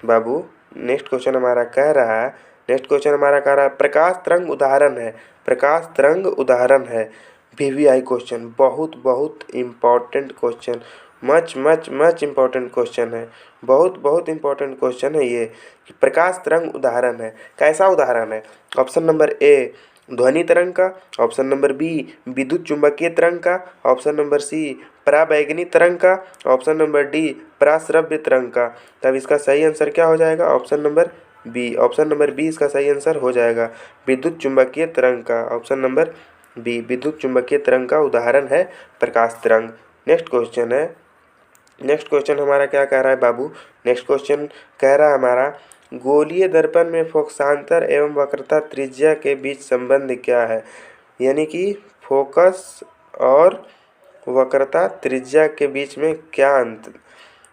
बाबू, नेक्स्ट क्वेश्चन हमारा कह रहा है, प्रकाश तरंग उदाहरण है, प्रकाश तरंग उदाहरण है। वीवीआई क्वेश्चन, बहुत बहुत important question, much important question है, बहुत इम्पॉर्टेंट क्वेश्चन है ये कि प्रकाश तरंग उदाहरण है। कैसा उदाहरण है? ऑप्शन नंबर ए ध्वनि तरंग का, ऑप्शन नंबर बी विद्युत चुंबकीय तरंग का, ऑप्शन नंबर सी पराबैंगनी तरंग का, ऑप्शन नंबर डी पराश्रव्य तरंग का। तब इसका सही आंसर क्या हो जाएगा? Option number B, option number B इसका सही आंसर हो जाएगा, विद्युत चुंबकीय तरंग का। ऑप्शन नंबर बी विद्युत चुंबकीय तरंग का उदाहरण है प्रकाश तरंग। नेक्स्ट क्वेश्चन है, नेक्स्ट क्वेश्चन हमारा क्या कह रहा है बाबू? नेक्स्ट क्वेश्चन कह रहा है हमारा गोलीय दर्पण में फोकसांतर एवं वक्रता त्रिज्या के बीच संबंध क्या है? यानी कि फोकस और वक्रता त्रिज्या के बीच में क्या अंतर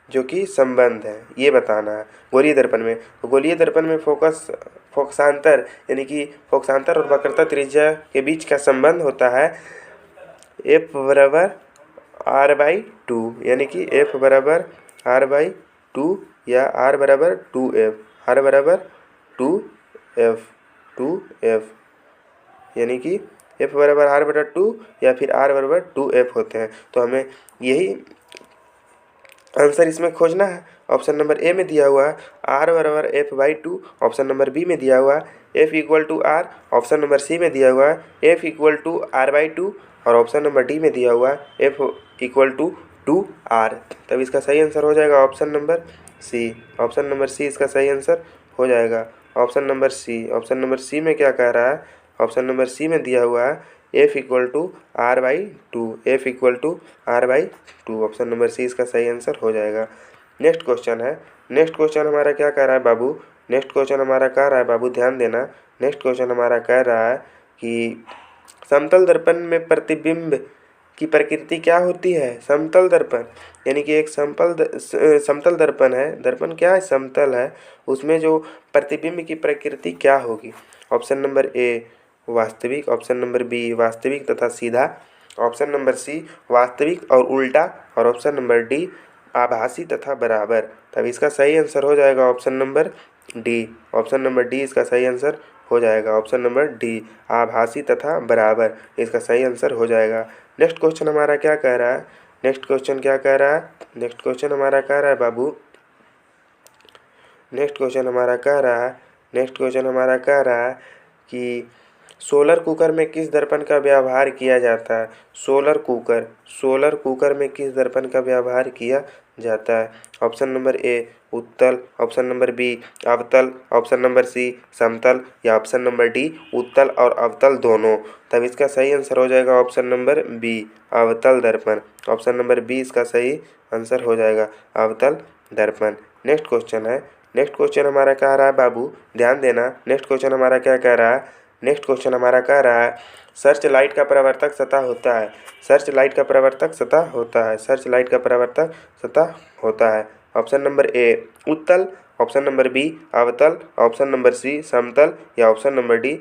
जो कि संबंध है ये बताना है गोलीय दर्पण में। तो गोलीय दर्पण में फोकसांतर यानी कि फोकसांतर और वक्रता त्रिज्या के बीच का संबंध होता है एफ बराबर आर बाई टू, यानी कि एफ बराबर आर बाई टू या आर बराबर टू एफ, आर बराबर टू एफ, यानी कि एफ बराबर आर बटा टू या फिर आर बराबर टू एफ होते हैं। तो हमें यही आंसर इसमें खोजना है। ऑप्शन नंबर ए में दिया हुआ है आर बराबर F by two, option number B में दिया हुआ है F equal to R, option number C में दिया हुआ है F equal to R by two और ऑप्शन नंबर डी में दिया हुआ है F equal to two R. तब इसका सही आंसर हो जाएगा option number C, option number C इसका सही आंसर हो जाएगा। Option number C, option number C में क्या कह रहा है? ऑप्शन नंबर सी में दिया हुआ है F equal to R by two, F equal to R by two. Option number C इसका सही आंसर हो जाएगा। नेक्स्ट क्वेश्चन है, नेक्स्ट क्वेश्चन हमारा क्या कह रहा है बाबू? नेक्स्ट क्वेश्चन हमारा कह रहा है बाबू, ध्यान देना। नेक्स्ट क्वेश्चन हमारा कह रहा है कि समतल दर्पण में प्रतिबिंब की प्रकृति क्या होती है? समतल दर्पण यानी कि एक समतल दर्पण है, दर्पण क्या है? समतल है, उसमें जो प्रतिबिंब की प्रकृति क्या होगी? ऑप्शन नंबर ए वास्तविक, ऑप्शन नंबर बी वास्तविक तथा सीधा, ऑप्शन नंबर सी वास्तविक और उल्टा और ऑप्शन नंबर डी आभासी तथा बराबर। तब इसका सही आंसर हो जाएगा option number D, option number D इसका सही आंसर हो जाएगा, ऑप्शन नंबर डी आभासी तथा बराबर इसका सही आंसर हो जाएगा। नेक्स्ट क्वेश्चन हमारा क्या कह रहा है? नेक्स्ट क्वेश्चन क्या कह रहा है? नेक्स्ट क्वेश्चन हमारा कह रहा है बाबू, नेक्स्ट क्वेश्चन हमारा कह रहा है, नेक्स्ट क्वेश्चन हमारा कह रहा है कि सोलर कुकर में किस दर्पण का व्यवहार किया जाता है? सोलर कुकर में किस दर्पण का व्यवहार किया जाता है? ऑप्शन नंबर ए उत्तल, ऑप्शन नंबर बी अवतल, ऑप्शन नंबर सी समतल या ऑप्शन नंबर डी उत्तल और अवतल दोनों। तब इसका सही आंसर हो जाएगा ऑप्शन नंबर बी अवतल दर्पण, ऑप्शन नंबर बी इसका सही आंसर हो जाएगा अवतल दर्पण। नेक्स्ट क्वेश्चन है, नेक्स्ट क्वेश्चन हमारा कह रहा है बाबू, ध्यान देना। नेक्स्ट क्वेश्चन हमारा क्या कह रहा है? नेक्स्ट क्वेश्चन हमारा कह रहा है सर्च लाइट का परावर्तक सतह होता है, सर्च लाइट का परावर्तक सतह होता है, सर्च लाइट का परावर्तक सतह होता है। ऑप्शन नंबर ए उत्तल, ऑप्शन नंबर बी अवतल, ऑप्शन नंबर सी समतल या ऑप्शन नंबर डी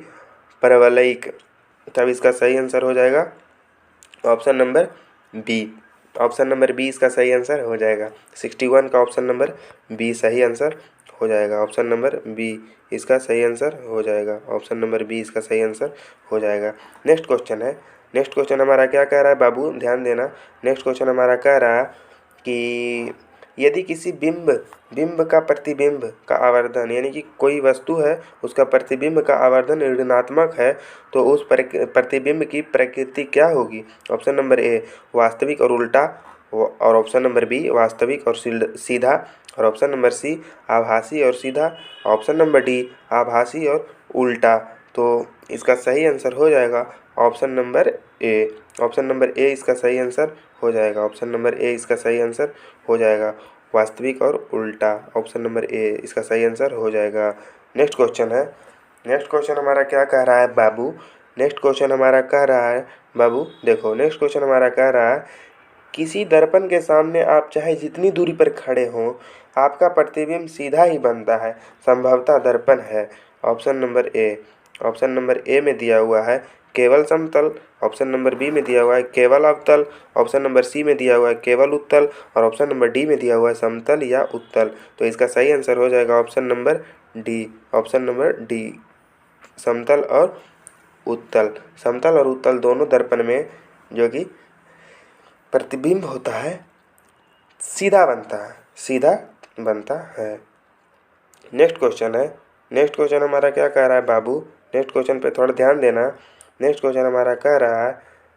परवलयिक। तब इसका सही आंसर हो जाएगा option number B, option number B इसका सही आंसर हो जाएगा। 61 का ऑप्शन नंबर बी सही आंसर हो जाएगा, ऑप्शन नंबर बी इसका सही आंसर हो जाएगा, ऑप्शन नंबर बी इसका सही आंसर हो जाएगा। नेक्स्ट क्वेश्चन है, नेक्स्ट क्वेश्चन हमारा क्या कह रहा है बाबू? ध्यान देना। नेक्स्ट क्वेश्चन हमारा कह रहा है कि यदि किसी बिंब का प्रतिबिंब का आवर्धन यानी कि कोई वस्तु है उसका प्रतिबिंब का आवर्धन ऋणात्मक है तो उस प्रतिबिंब की प्रकृति क्या होगी? ऑप्शन नंबर ए वास्तविक और उल्टा और ऑप्शन नंबर बी वास्तविक और सीधा और ऑप्शन नंबर सी आभासी और सीधा, ऑप्शन नंबर डी आभासी और उल्टा। तो इसका सही आंसर हो जाएगा ऑप्शन नंबर ए, ऑप्शन नंबर ए इसका सही आंसर हो जाएगा, ऑप्शन नंबर ए इसका सही आंसर हो जाएगा वास्तविक और उल्टा, ऑप्शन नंबर ए इसका सही आंसर हो जाएगा। नेक्स्ट क्वेश्चन है, नेक्स्ट क्वेश्चन हमारा क्या कह रहा है बाबू? नेक्स्ट क्वेश्चन हमारा कह रहा है बाबू देखो, नेक्स्ट क्वेश्चन हमारा कह रहा है किसी दर्पण के सामने आप चाहे जितनी दूरी पर खड़े हों, आपका प्रतिबिंब सीधा ही बनता है, संभवतः दर्पण है। ऑप्शन नंबर ए। ऑप्शन नंबर ए में दिया हुआ है केवल समतल, ऑप्शन नंबर बी में दिया हुआ है केवल अवतल, ऑप्शन नंबर सी में दिया हुआ है केवल उत्तल और ऑप्शन नंबर डी में दिया हुआ है समतल या उत्तल। तो इसका सही आंसर हो जाएगा option number D. Option number D, समतल और उत्तल। समतल और उत्तल दोनों दर्पण में जो कि प्रतिबिंब होता है सीधा बनता है, सीधा बनता है। नेक्स्ट क्वेश्चन है, नेक्स्ट क्वेश्चन हमारा क्या कह रहा है बाबू, नेक्स्ट क्वेश्चन पे थोड़ा ध्यान देना। नेक्स्ट क्वेश्चन हमारा कह रहा है,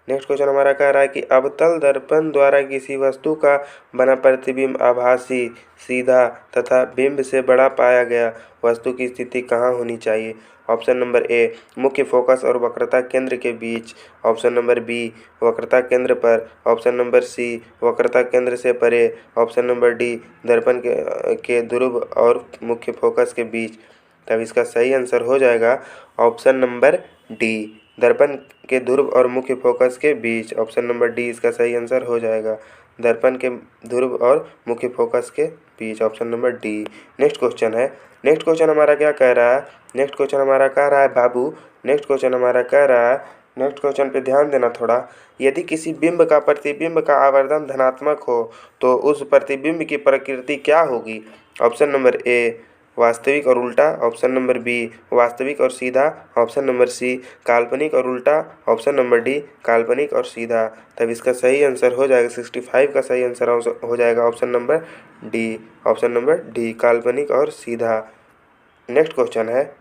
नेक्स्ट क्वेश्चन हमारा कह रहा है कि अवतल दर्पण द्वारा किसी वस्तु का बना प्रतिबिंब आभासी, सीधा तथा बिंब से बड़ा पाया गया वस्तु की स्थिति कहाँ होनी चाहिए। ऑप्शन नंबर ए मुख्य फोकस और वक्रता केंद्र के बीच, ऑप्शन नंबर बी वक्रता केंद्र पर, ऑप्शन नंबर सी वक्रता केंद्र से परे, ऑप्शन नंबर डी दर्पण के ध्रुव और मुख्य फोकस के बीच। तब इसका सही आंसर हो जाएगा ऑप्शन नंबर डी, दर्पण के ध्रुव और मुख्य फोकस के बीच। ऑप्शन नंबर डी इसका सही आंसर हो जाएगा, दर्पण के ध्रुव और मुख्य फोकस के बीच। Option number D. Next question है, नेक्स्ट क्वेश्चन हमारा क्या कह रहा है, नेक्स्ट क्वेश्चन हमारा कह रहा है बाबू, नेक्स्ट क्वेश्चन हमारा कह रहा है, नेक्स्ट क्वेश्चन पे ध्यान देना थोड़ा। यदि किसी बिंब का प्रतिबिंब का आवर्धन धनात्मक हो तो उस प्रतिबिंब की प्रकृति क्या होगी। ऑप्शन नंबर ए वास्तविक और उल्टा, ऑप्शन नंबर बी वास्तविक और सीधा, ऑप्शन नंबर सी काल्पनिक और उल्टा, ऑप्शन नंबर डी काल्पनिक और सीधा। तब इसका सही आंसर हो जाएगा 65 का सही आंसर हो जाएगा option number D, option number D काल्पनिक और सीधा। नेक्स्ट क्वेश्चन है,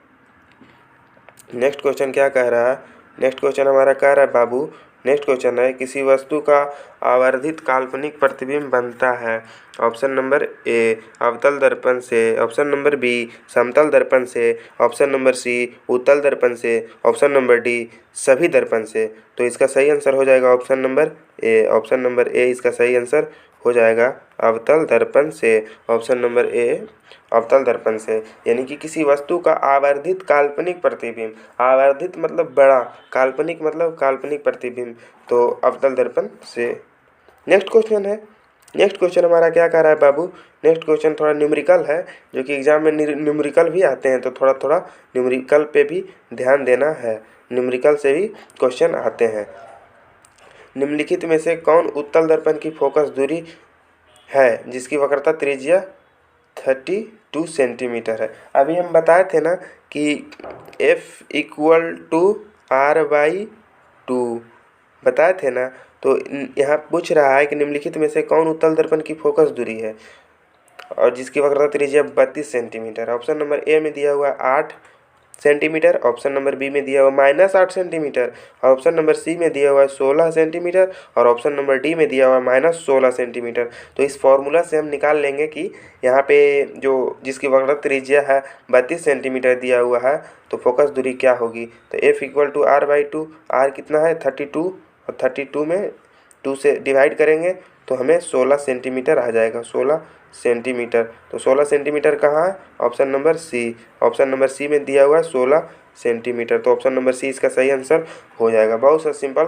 नेक्स्ट क्वेश्चन क्या कह रहा है, नेक्स्ट क्वेश्चन हमारा कह रहा है बाबू, नेक्स्ट क्वेश्चन है किसी वस्तु का आवर्धित काल्पनिक प्रतिबिंब बनता है। ऑप्शन नंबर ए अवतल दर्पण से, ऑप्शन नंबर बी समतल दर्पण से, ऑप्शन नंबर सी उत्तल दर्पण से, ऑप्शन नंबर डी सभी दर्पण से। तो इसका सही आंसर हो जाएगा ऑप्शन नंबर ए, ऑप्शन नंबर ए इसका सही आंसर हो जाएगा अवतल दर्पण से। ऑप्शन नंबर ए अवतल दर्पण से, यानी कि किसी वस्तु का आवर्धित काल्पनिक प्रतिबिंब, आवर्धित मतलब बड़ा, काल्पनिक मतलब काल्पनिक प्रतिबिंब, तो अवतल दर्पण से। नेक्स्ट क्वेश्चन है, नेक्स्ट क्वेश्चन हमारा क्या कह रहा है बाबू, नेक्स्ट क्वेश्चन थोड़ा न्यूमेरिकल है, जो कि एग्जाम में न्यूमेरिकल भी आते हैं, तो थोड़ा थोड़ा न्यूमेरिकल पे भी ध्यान देना है, न्यूमेरिकल से भी क्वेश्चन आते हैं। निम्नलिखित में से कौन उत्तल दर्पण की फोकस दूरी है जिसकी वक्रता त्रिज्या 32 सेंटीमीटर है। अभी हम बताए थे ना कि F = R/2 बताए थे ना, तो यहाँ पूछ रहा है कि निम्नलिखित में से कौन उत्तल दर्पण की फोकस दूरी है और जिसकी वक्रता त्रिज्या 32 सेंटीमीटर। ऑप्शन नंबर ए में दिया हुआ 8 सेंटीमीटर, ऑप्शन नंबर बी में दिया हुआ -8 सेंटीमीटर और ऑप्शन नंबर सी में दिया हुआ 16 सेंटीमीटर और ऑप्शन नंबर डी में दिया हुआ -16 सेंटीमीटर। तो इस फॉर्मूला से हम निकाल लेंगे कि यहाँ पे जो जिसकी वक्रता त्रिज्या है 32 सेंटीमीटर दिया हुआ है, तो फोकस दूरी क्या होगी। तो F = R/2, R कितना है 32 और 32 में 2 से डिवाइड करेंगे तो हमें 16 सेंटीमीटर आ जाएगा, 16 सेंटीमीटर। तो 16 सेंटीमीटर कहाँ है, option number C, option number C में दिया हुआ है 16 सेंटीमीटर। तो ऑप्शन नंबर सी इसका सही आंसर हो जाएगा। बहुत सा सिंपल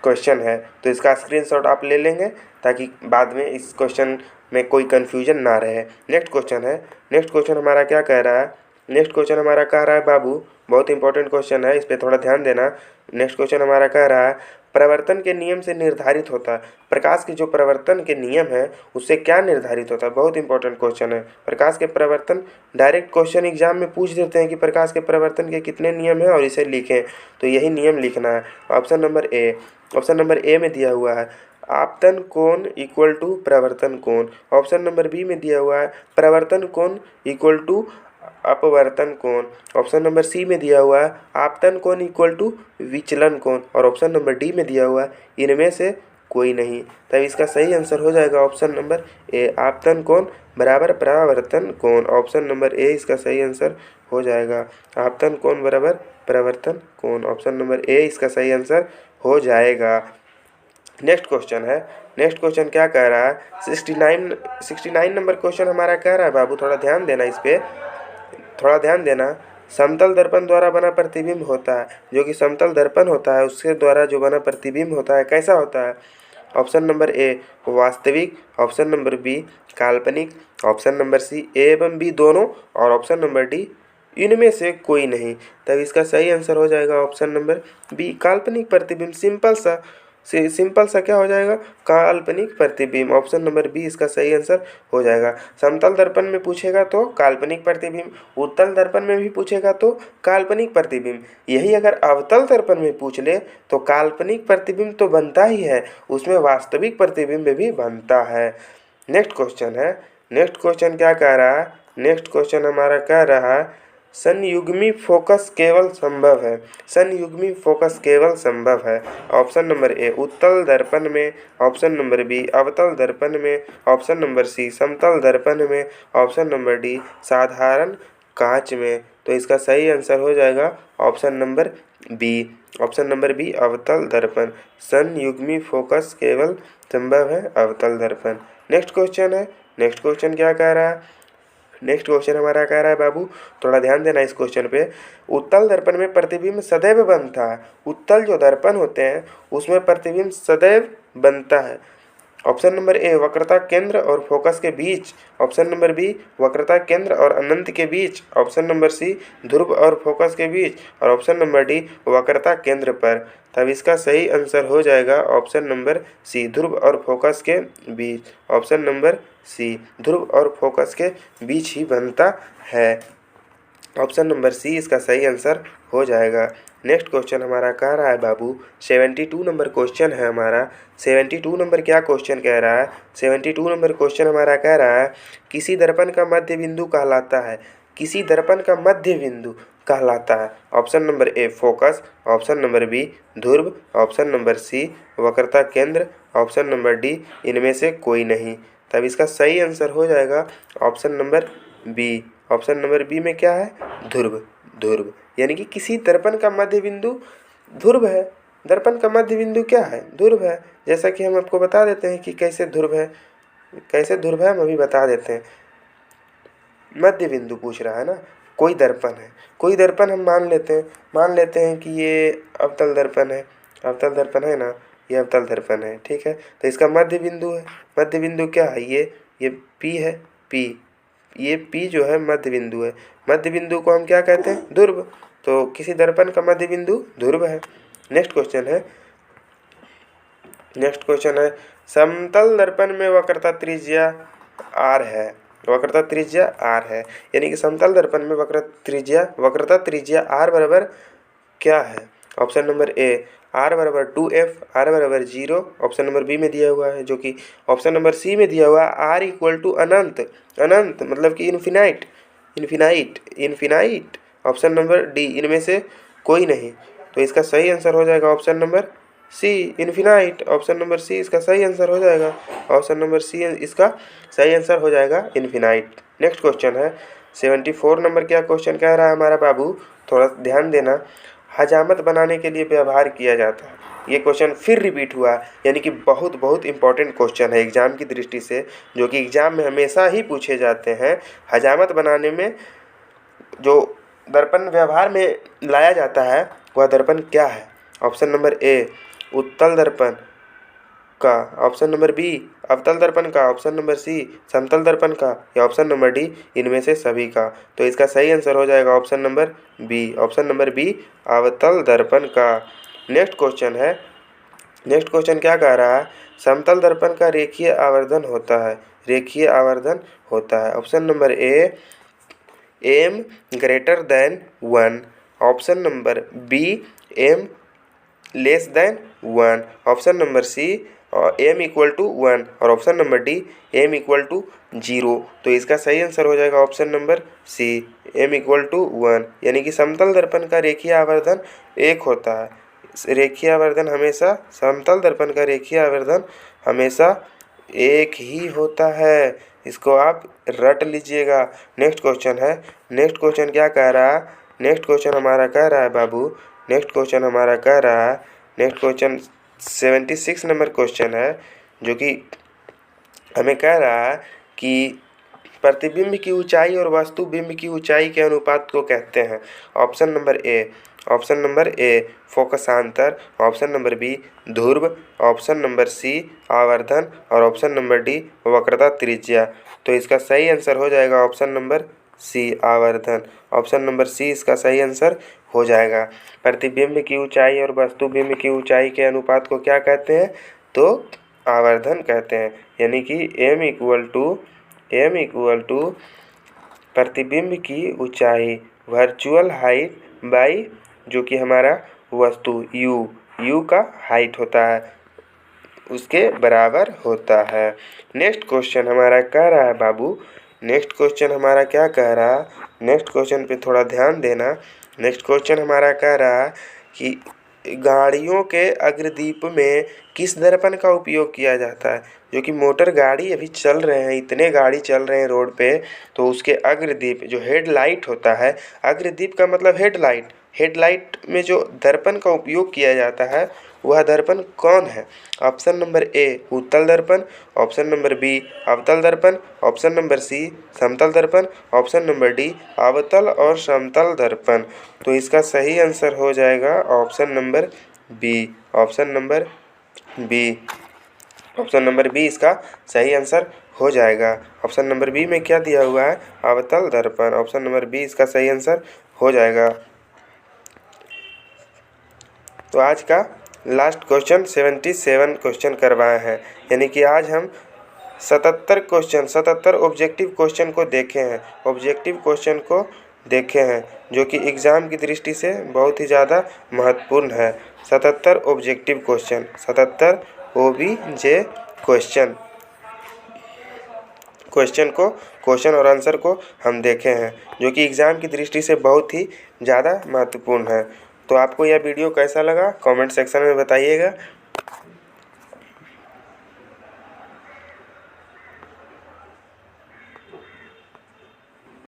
क्वेश्चन है, तो इसका स्क्रीनशॉट आप ले लेंगे ताकि बाद में इस क्वेश्चन में कोई कन्फ्यूजन ना रहे। नेक्स्ट क्वेश्चन है, नेक्स्ट क्वेश्चन हमारा क्या कह रहा है, नेक्स्ट क्वेश्चन हमारा कह रहा है बाबू, बहुत इंपॉर्टेंट क्वेश्चन है, इस पर थोड़ा ध्यान देना। नेक्स्ट क्वेश्चन हमारा कह रहा है प्रवर्तन के नियम से निर्धारित होता है, प्रकाश के जो प्रवर्तन के नियम है उससे क्या निर्धारित होता है। बहुत इंपॉर्टेंट क्वेश्चन है, प्रकाश के प्रवर्तन, डायरेक्ट क्वेश्चन एग्जाम में पूछ देते हैं कि प्रकाश के प्रवर्तन के कितने नियम हैं और इसे लिखें, तो यही नियम लिखना है। ऑप्शन नंबर ए, ऑप्शन नंबर ए में दिया हुआ है आपतन कोण = प्रवर्तन कोण, ऑप्शन नंबर बी में दिया हुआ है प्रवर्तन कोण = अपवर्तन कोण, ऑप्शन नंबर सी में दिया हुआ है आपतन कोण = विचलन कोण और ऑप्शन नंबर डी में दिया हुआ है इनमें से कोई नहीं। तब इसका सही आंसर हो जाएगा ऑप्शन नंबर ए, आपतन कोण बराबर परावर्तन कोण। ऑप्शन नंबर ए इसका सही आंसर हो जाएगा, आपतन कोण बराबर परावर्तन कोण। ऑप्शन नंबर ए इसका सही आंसर हो जाएगा। नेक्स्ट क्वेश्चन है, नेक्स्ट क्वेश्चन क्या कह रहा है, 69 नंबर क्वेश्चन हमारा कह रहा है बाबू, थोड़ा ध्यान देना इस पर, थोड़ा ध्यान देना। समतल दर्पण द्वारा बना प्रतिबिंब होता है। जो कि समतल दर्पण होता है उसके द्वारा जो बना प्रतिबिंब होता है कैसा होता है? ऑप्शन नंबर ए वास्तविक, ऑप्शन नंबर बी काल्पनिक, ऑप्शन नंबर सी ए एवं बी दोनों, और ऑप्शन नंबर डी इनमें से कोई नहीं। तब इसका सही आंसर हो जाएगा ऑप्शन नंबर बी काल्पनिक प्रतिबिंब। सिंपल सा क्या हो जाएगा? काल्पनिक प्रतिबिंब। ऑप्शन नंबर बी इसका सही आंसर हो जाएगा। समतल दर्पण में पूछेगा तो काल्पनिक प्रतिबिंब, उत्तल दर्पण में भी पूछेगा तो काल्पनिक प्रतिबिंब, यही अगर अवतल दर्पण में पूछ ले तो काल्पनिक प्रतिबिंब तो बनता ही है, उसमें वास्तविक प्रतिबिंब भी बनता है। नेक्स्ट क्वेश्चन है। नेक्स्ट क्वेश्चन क्या कह रहा है? नेक्स्ट क्वेश्चन हमारा कह रहा है संयुग्मी फोकस केवल संभव है। संयुग्मी फोकस केवल संभव है। ऑप्शन नंबर ए उत्तल दर्पण में, ऑप्शन नंबर बी अवतल दर्पण में, ऑप्शन नंबर सी समतल दर्पण में, ऑप्शन नंबर डी साधारण कांच में। तो इसका सही आंसर हो जाएगा option number B. Option number B अवतल दर्पण। संयुग्मी फोकस केवल संभव है अवतल दर्पण। नेक्स्ट क्वेश्चन है। नेक्स्ट क्वेश्चन क्या कह रहा है? नेक्स्ट क्वेश्चन हमारा कह रहा है बाबू, थोड़ा ध्यान देना इस क्वेश्चन पे। उत्तल दर्पण में प्रतिबिंब सदैव बनता है। उत्तल जो दर्पण होते हैं उसमें प्रतिबिंब सदैव बनता है। ऑप्शन नंबर ए वक्रता केंद्र और फोकस के बीच, ऑप्शन नंबर बी वक्रता केंद्र और अनंत के बीच, ऑप्शन नंबर सी ध्रुव और फोकस के बीच, और ऑप्शन नंबर डी वक्रता केंद्र पर। तब इसका सही आंसर हो जाएगा ऑप्शन नंबर सी ध्रुव और फोकस के बीच। ऑप्शन नंबर सी ध्रुव और फोकस के बीच ही बनता है। ऑप्शन नंबर सी इसका सही आंसर हो जाएगा। नेक्स्ट क्वेश्चन हमारा कह रहा है बाबू 72 नंबर क्वेश्चन है हमारा। 72 नंबर क्या क्वेश्चन कह रहा है? 72 नंबर क्वेश्चन हमारा कह रहा है किसी दर्पण का मध्य बिंदु कहलाता है। किसी दर्पण का मध्य बिंदु कहलाता है। Option number A focus, option number B ध्रुव, ऑप्शन नंबर सी वक्रता केंद्र, ऑप्शन नंबर डी इनमें से कोई नहीं। तब इसका सही आंसर हो जाएगा option number B. Option number B में क्या है? ध्रुव। ध्रुव यानी कि किसी दर्पण का मध्य बिंदु ध्रुव है। दर्पण का मध्य बिंदु क्या है? ध्रुव है। जैसा कि हम आपको बता देते हैं कि कैसे ध्रुव है। कैसे ध्रुव है हम अभी बता देते हैं। मध्य बिंदु पूछ रहा है ना। कोई दर्पण है, कोई दर्पण हम मान लेते हैं कि ये अवतल दर्पण है। अवतल दर्पण है ना, ये अवतल दर्पण है, ठीक है। तो इसका मध्य बिंदु है। मध्य बिंदु क्या है? ये पी है। पी, ये पी जो है मध्य बिंदु है। मध्य बिंदु को हम क्या कहते हैं? ध्रुव। तो किसी दर्पण का मध्य बिंदु ध्रुव है। नेक्स्ट क्वेश्चन है। नेक्स्ट क्वेश्चन है समतल दर्पण में वक्रता त्रिज्या r है। वक्रता त्रिज्या r है, यानी कि समतल दर्पण में वक्रता त्रिज्या r बराबर क्या है? ऑप्शन नंबर ए r बराबर 2f, r बराबर 0, ऑप्शन नंबर बी में दिया हुआ है जो कि ऑप्शन नंबर सी में दिया हुआ है r इक्वल टू अनंत। अनंत मतलब कि infinite. Infinite. Option number D इनमें से कोई नहीं। तो इसका सही आंसर हो जाएगा option number C infinite. Option number C इसका सही आंसर हो जाएगा। ऑप्शन नंबर सी इसका सही आंसर हो जाएगा इन्फिनाइट। नेक्स्ट क्वेश्चन है 74 नंबर। क्या क्वेश्चन कह रहा है हमारा बाबू? थोड़ा ध्यान देना। हजामत बनाने के लिए व्यवहार किया जाता है। ये क्वेश्चन फिर रिपीट हुआ, यानी कि बहुत इंपॉर्टेंट क्वेश्चन है एग्जाम की दृष्टि से, जो कि एग्जाम में हमेशा ही पूछे जाते हैं। हजामत बनाने में जो दर्पण व्यवहार में लाया जाता है वह दर्पण क्या है? ऑप्शन नंबर ए उत्तल दर्पण का, ऑप्शन नंबर बी अवतल दर्पण का, ऑप्शन नंबर सी समतल दर्पण का, या ऑप्शन नंबर डी इनमें से सभी का। तो इसका सही आंसर हो जाएगा option number B. Option number B अवतल दर्पण का। नेक्स्ट क्वेश्चन है। नेक्स्ट क्वेश्चन क्या कह रहा है? समतल दर्पण का रेखीय आवर्धन होता है। रेखीय आवर्धन होता है। Option number A m greater than 1, option number B m less than 1, option number C m equal to 1, और option number D m equal to 0। तो इसका सही आंसर हो जाएगा option number C m equal to 1, यानी कि समतल दर्पण का रेखीय आवर्धन 1 होता है। रेखीय आवर्धन हमेशा, समतल दर्पण का रेखीय आवर्धन हमेशा 1 ही होता है। इसको आप रट लीजिएगा। नेक्स्ट क्वेश्चन है। नेक्स्ट क्वेश्चन क्या कह रहा है? नेक्स्ट क्वेश्चन हमारा कह रहा है बाबू, नेक्स्ट क्वेश्चन हमारा कह रहा है, नेक्स्ट क्वेश्चन 76 नंबर क्वेश्चन है, जो कि हमें कह रहा है कि प्रतिबिंब की ऊंचाई और वस्तुबिंब की ऊंचाई के अनुपात को कहते हैं। ऑप्शन नंबर ए फोकसांतर, ऑप्शन नंबर बी ध्रुव, ऑप्शन नंबर सी आवर्धन और ऑप्शन नंबर डी वक्रता त्रिज्या। तो इसका सही आंसर हो जाएगा ऑप्शन नंबर सी आवर्धन। ऑप्शन नंबर सी इसका सही आंसर हो जाएगा। प्रतिबिंब की ऊंचाई और वस्तुबिंब की ऊंचाई के अनुपात को क्या कहते हैं? तो आवर्धन कहते हैं। यानी कि m इक्वल टू प्रतिबिंब की ऊंचाई वर्चुअल हाइट बाई जो कि हमारा वस्तु u का हाइट होता है उसके बराबर होता है। नेक्स्ट क्वेश्चन हमारा कह रहा है बाबू, नेक्स्ट क्वेश्चन हमारा क्या कह रहा है, नेक्स्ट क्वेश्चन पे थोड़ा ध्यान देना। नेक्स्ट क्वेश्चन हमारा कह रहा है कि गाड़ियों के अग्रदीप में किस दर्पण का उपयोग किया जाता है? जो कि मोटर गाड़ी अभी चल रहे हैं, इतने गाड़ी चल रहे हैं रोड पे, तो उसके अग्रदीप जो हेडलाइट होता है, अग्रदीप का मतलब हेडलाइट, हेडलाइट में जो दर्पण का उपयोग किया जाता है वह दर्पण कौन है? ऑप्शन नंबर ए उत्तल दर्पण, ऑप्शन नंबर बी अवतल दर्पण, ऑप्शन नंबर सी समतल दर्पण, ऑप्शन नंबर डी अवतल और समतल दर्पण। तो इसका सही आंसर हो जाएगा option number B. Option number B इसका सही आंसर हो जाएगा। ऑप्शन नंबर बी में क्या दिया हुआ है? अवतल दर्पण। ऑप्शन नंबर बी इसका सही आंसर हो जाएगा। तो आज का लास्ट क्वेश्चन 77 क्वेश्चन करवाए हैं, यानी कि आज हम 77 ऑब्जेक्टिव क्वेश्चन को देखे हैं, ऑब्जेक्टिव क्वेश्चन को देखे हैं जो कि एग्ज़ाम की दृष्टि से बहुत ही ज़्यादा महत्वपूर्ण है। 77 ऑब्जेक्टिव क्वेश्चन, 77 OBJ क्वेश्चन और आंसर को हम देखे हैं जो कि एग्ज़ाम की दृष्टि से बहुत ही ज़्यादा महत्वपूर्ण है। तो आपको यह वीडियो कैसा लगा कमेंट सेक्शन में बताइएगा।